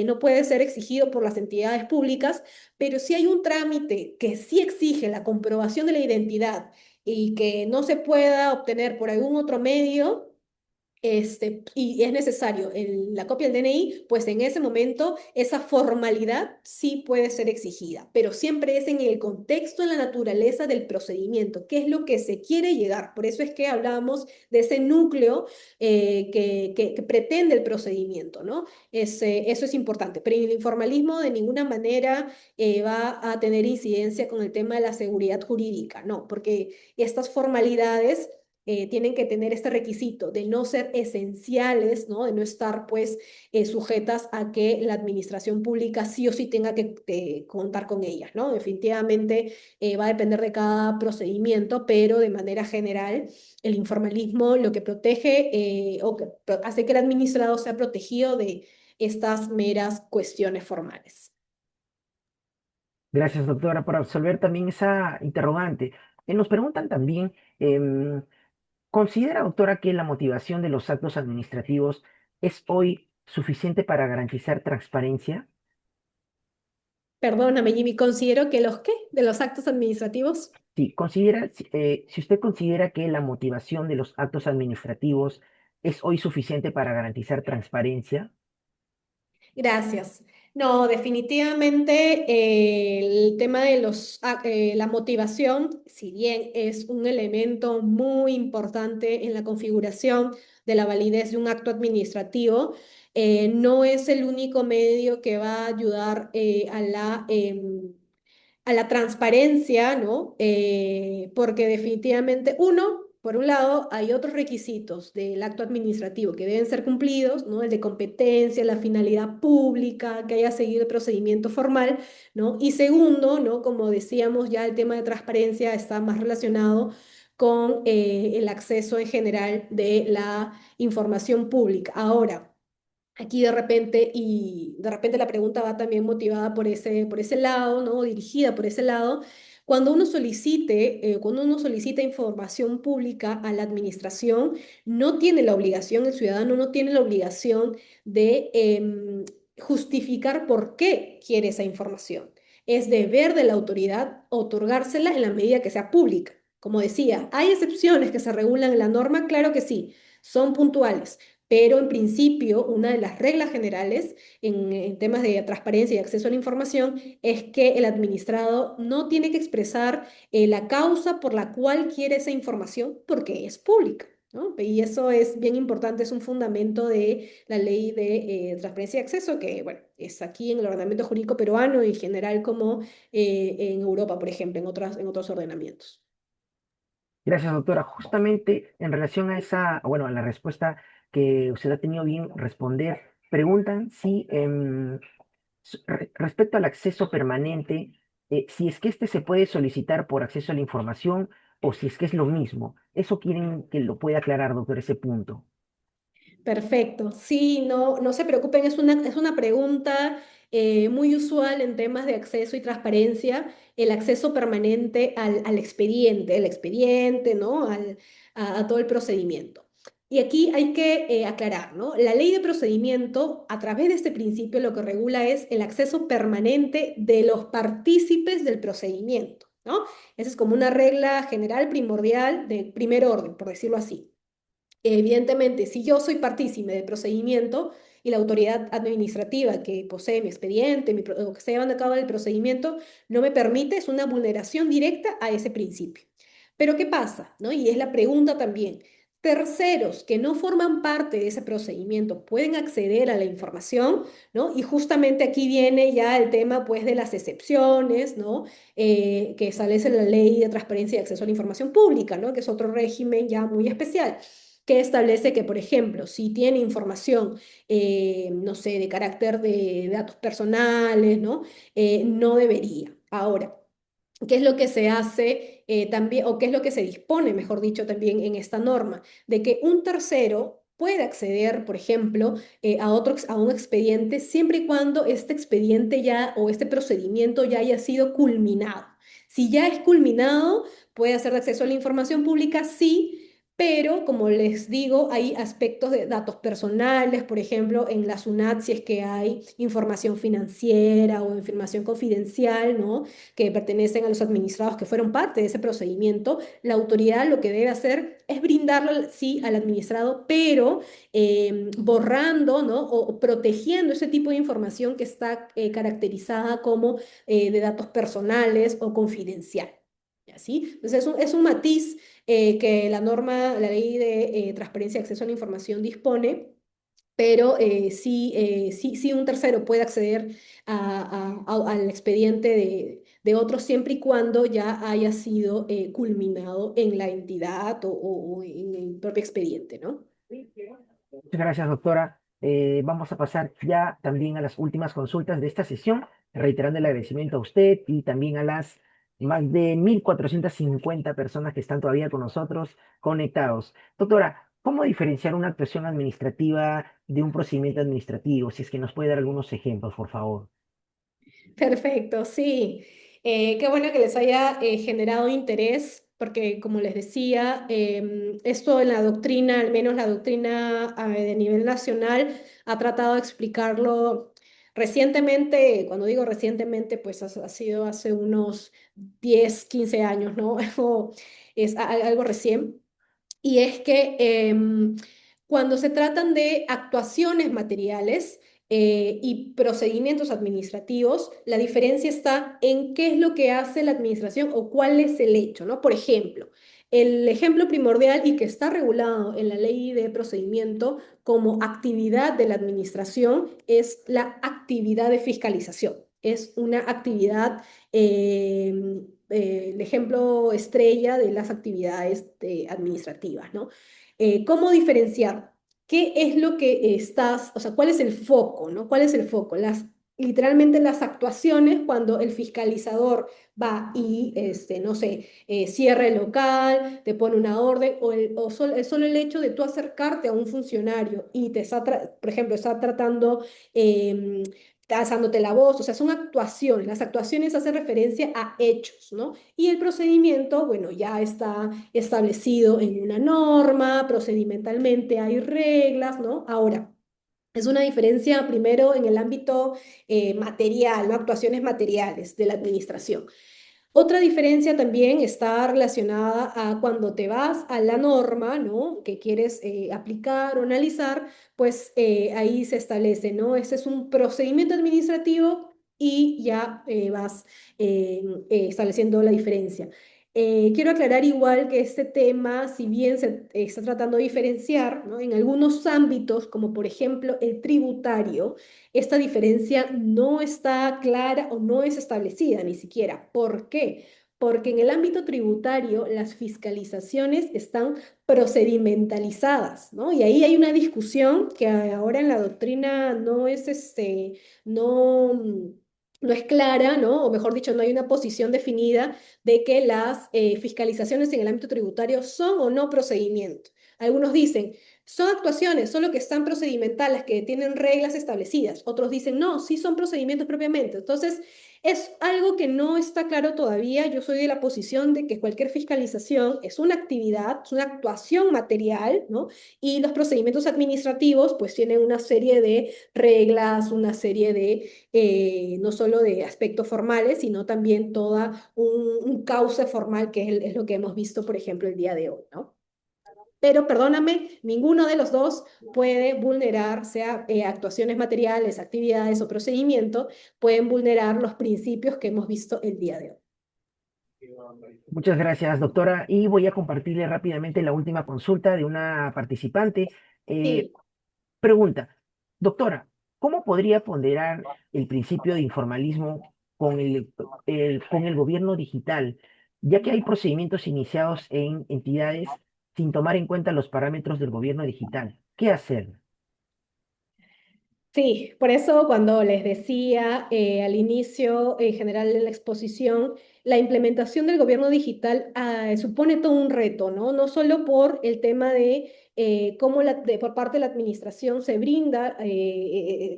no puede ser exigido por las entidades públicas, pero si hay un trámite que sí exige la comprobación de la identidad y que no se pueda obtener por algún otro medio, y es necesario la copia del DNI, pues en ese momento esa formalidad sí puede ser exigida, pero siempre es en el contexto, en la naturaleza del procedimiento, qué es lo que se quiere llegar. Por eso es que hablábamos de ese núcleo que pretende el procedimiento, ¿no? Eso es importante, pero el informalismo de ninguna manera va a tener incidencia con el tema de la seguridad jurídica, no, porque estas formalidades tienen que tener este requisito de no ser esenciales, ¿no? De no estar, pues, sujetas a que la administración pública sí o sí tenga que contar con ellas, ¿no? Definitivamente va a depender de cada procedimiento, pero de manera general, el informalismo lo que protege o que hace que el administrado sea protegido de estas meras cuestiones formales. Gracias, doctora, por resolver también esa interrogante. Nos preguntan también, ¿considera, doctora, que la motivación de los actos administrativos es hoy suficiente para garantizar transparencia? Perdóname, Jimmy, considero que los qué de los actos administrativos. Sí, si usted considera que la motivación de los actos administrativos es hoy suficiente para garantizar transparencia. Gracias. No, definitivamente el tema de la motivación, si bien es un elemento muy importante en la configuración de la validez de un acto administrativo, no es el único medio que va a ayudar a la transparencia, ¿no? Porque definitivamente, uno, por un lado, hay otros requisitos del acto administrativo que deben ser cumplidos, ¿no? El de competencia, la finalidad pública, que haya seguido el procedimiento formal, ¿no? Y segundo, ¿no? Como decíamos, ya el tema de transparencia está más relacionado con el acceso en general de la información pública. Ahora, aquí de repente la pregunta va también motivada por ese lado, ¿no? Dirigida por ese lado. Cuando uno solicita información pública a la administración, no tiene la obligación, el ciudadano no tiene la obligación de justificar por qué quiere esa información. Es deber de la autoridad otorgársela en la medida que sea pública. Como decía, ¿hay excepciones que se regulan en la norma? Claro que sí, son puntuales. Pero en principio, una de las reglas generales en temas de transparencia y acceso a la información es que el administrado no tiene que expresar la causa por la cual quiere esa información porque es pública, ¿no? Y eso es bien importante, es un fundamento de la ley de transparencia y acceso que, bueno, es aquí en el ordenamiento jurídico peruano y en general como en Europa, por ejemplo, en otros ordenamientos. Gracias, doctora. Justamente en relación a bueno, a la respuesta que usted ha tenido bien responder, preguntan si respecto al acceso permanente, si es que este se puede solicitar por acceso a la información o si es que es lo mismo. Eso quieren que lo pueda aclarar, doctor, ese punto. Perfecto. Sí, no, no se preocupen, es una pregunta muy usual en temas de acceso y transparencia, el acceso permanente al expediente, ¿no? A todo el procedimiento. Y aquí hay que aclarar, ¿no? La ley de procedimiento, a través de este principio, lo que regula es el acceso permanente de los partícipes del procedimiento, ¿no? Esa es como una regla general primordial de primer orden, por decirlo así. Evidentemente, si yo soy partícipe del procedimiento y la autoridad administrativa que posee mi expediente, o que está llevando a cabo el procedimiento, no me permite, es una vulneración directa a ese principio. Pero ¿qué pasa? ¿No? Y es la pregunta también. Terceros que no forman parte de ese procedimiento pueden acceder a la información, ¿no? Y justamente aquí viene ya el tema, pues, de las excepciones, ¿no? Que establece la Ley de Transparencia y Acceso a la Información Pública, ¿no? Que es otro régimen ya muy especial que establece que, por ejemplo, si tiene información, no sé, de carácter de datos personales, ¿no? No debería. Ahora, ¿qué es lo que se hace también, o qué es lo que se dispone, mejor dicho, también en esta norma? De que un tercero puede acceder, por ejemplo, a un expediente siempre y cuando este expediente ya o este procedimiento ya haya sido culminado. Si ya es culminado, puede hacer acceso a la información pública, sí, pero como les digo, hay aspectos de datos personales, por ejemplo, en la SUNAT, si es que hay información financiera o información confidencial, ¿no? Que pertenecen a los administrados que fueron parte de ese procedimiento, la autoridad lo que debe hacer es brindarlo, sí, al administrado, pero borrando, ¿no? O protegiendo ese tipo de información que está caracterizada como de datos personales o confidencial. ¿Así? Entonces es un matiz que la norma, la ley de transparencia y acceso a la información dispone, pero sí un tercero puede acceder al expediente de otro siempre y cuando ya haya sido culminado en la entidad o en el propio expediente, ¿no? Muchas gracias, doctora. Vamos a pasar ya también a las últimas consultas de esta sesión, reiterando el agradecimiento a usted y también a las más de 1.450 personas que están todavía con nosotros conectados. Doctora, ¿cómo diferenciar una actuación administrativa de un procedimiento administrativo? Si es que nos puede dar algunos ejemplos, por favor. Perfecto, sí. Qué bueno que les haya generado interés, porque como les decía, esto en la doctrina, al menos la doctrina de nivel nacional, ha tratado de explicarlo recientemente. Cuando digo recientemente, pues ha sido hace unos 10, 15 años, ¿no? Algo, algo recién. Y es que cuando se tratan de actuaciones materiales y procedimientos administrativos, la diferencia está en qué es lo que hace la administración o cuál es el hecho, ¿no? Por ejemplo, el ejemplo primordial y que está regulado en la ley de procedimiento como actividad de la administración es la actividad de fiscalización. Es una actividad el ejemplo estrella de las actividades administrativas, ¿no? ¿Cómo diferenciar? ¿Qué es lo que estás, o sea, cuál es el foco, ¿no? ¿Cuál es el foco? Literalmente las actuaciones cuando el fiscalizador va y, no sé, cierra el local, te pone una orden, solo el hecho de tú acercarte a un funcionario y te está, por ejemplo, está tratando em, alzándote la voz, o sea, son actuaciones. Las actuaciones hacen referencia a hechos, ¿no? Y el procedimiento, bueno, ya está establecido en una norma, procedimentalmente hay reglas, ¿no? Ahora, es una diferencia primero en el ámbito material, ¿no? Actuaciones materiales de la administración. Otra diferencia también está relacionada a cuando te vas a la norma, ¿no? Que quieres aplicar o analizar, pues ahí se establece, ¿no? Ese es un procedimiento administrativo y ya vas estableciendo la diferencia. Quiero aclarar igual que este tema, si bien se está tratando de diferenciar, ¿no? En algunos ámbitos, como por ejemplo el tributario, esta diferencia no está clara o no es establecida ni siquiera. ¿Por qué? Porque en el ámbito tributario las fiscalizaciones están procedimentalizadas, ¿no? Y ahí hay una discusión que ahora en la doctrina no es no, no es clara, ¿no? O mejor dicho, no hay una posición definida de que las fiscalizaciones en el ámbito tributario son o no procedimientos. Algunos dicen, son actuaciones, solo que están procedimentales, que tienen reglas establecidas. Otros dicen, no, sí son procedimientos propiamente. Entonces, es algo que no está claro todavía. Yo soy de la posición de que cualquier fiscalización es una actividad, es una actuación material, ¿no? Y los procedimientos administrativos, pues tienen una serie de reglas, una serie de, no solo de aspectos formales, sino también toda un cauce formal, que es lo que hemos visto, por ejemplo, el día de hoy, ¿no? Pero perdóname, ninguno de los dos puede vulnerar, sea actuaciones materiales, actividades o procedimiento, pueden vulnerar los principios que hemos visto el día de hoy. Muchas gracias, doctora. Y voy a compartirle rápidamente la última consulta de una participante. Eh, Sí. Pregunta, doctora, ¿cómo podría ponderar el principio de informalismo con con el gobierno digital, ya que hay procedimientos iniciados en entidades sin tomar en cuenta los parámetros del gobierno digital? ¿Qué hacer? Sí, por eso cuando les decía al inicio, en general de la exposición, la implementación del gobierno digital supone todo un reto, ¿no? No solo por el tema de cómo por parte de la administración se brinda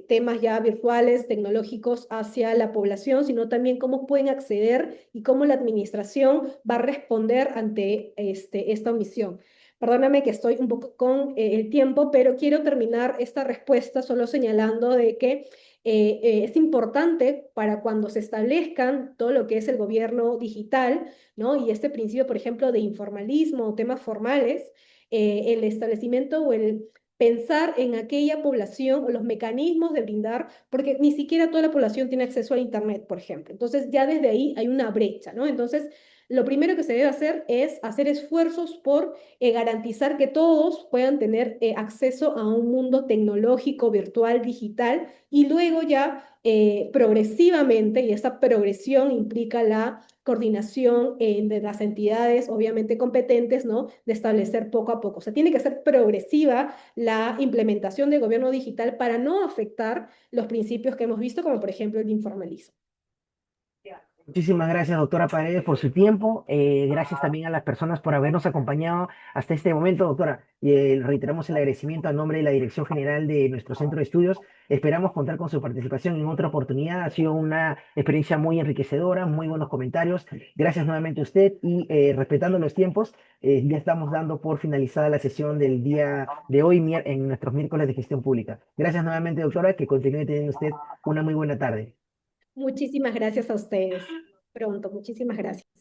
temas ya virtuales, tecnológicos hacia la población, sino también cómo pueden acceder y cómo la administración va a responder ante esta omisión. Perdóname que estoy un poco con el tiempo, pero quiero terminar esta respuesta solo señalando de que es importante para cuando se establezcan todo lo que es el gobierno digital, ¿no? Y este principio, por ejemplo, de informalismo o temas formales, el establecimiento o el pensar en aquella población o los mecanismos de brindar, porque ni siquiera toda la población tiene acceso a Internet, por ejemplo. Entonces, ya desde ahí hay una brecha, ¿no? Entonces, lo primero que se debe hacer es hacer esfuerzos por garantizar que todos puedan tener acceso a un mundo tecnológico, virtual, digital, y luego ya progresivamente, y esta progresión implica la coordinación de las entidades, obviamente competentes, ¿no? De establecer poco a poco. O sea, tiene que ser progresiva la implementación del gobierno digital para no afectar los principios que hemos visto, como por ejemplo el informalismo. Muchísimas gracias, doctora Paredes, por su tiempo. Gracias también a las personas por habernos acompañado hasta este momento, doctora. Reiteramos el agradecimiento a nombre de la Dirección General de nuestro Centro de Estudios. Esperamos contar con su participación en otra oportunidad. Ha sido una experiencia muy enriquecedora, muy buenos comentarios. Gracias nuevamente a usted y respetando los tiempos, ya estamos dando por finalizada la sesión del día de hoy en nuestros miércoles de gestión pública. Gracias nuevamente, doctora, que continúe teniendo usted una muy buena tarde. Muchísimas gracias a ustedes. Pronto, muchísimas gracias.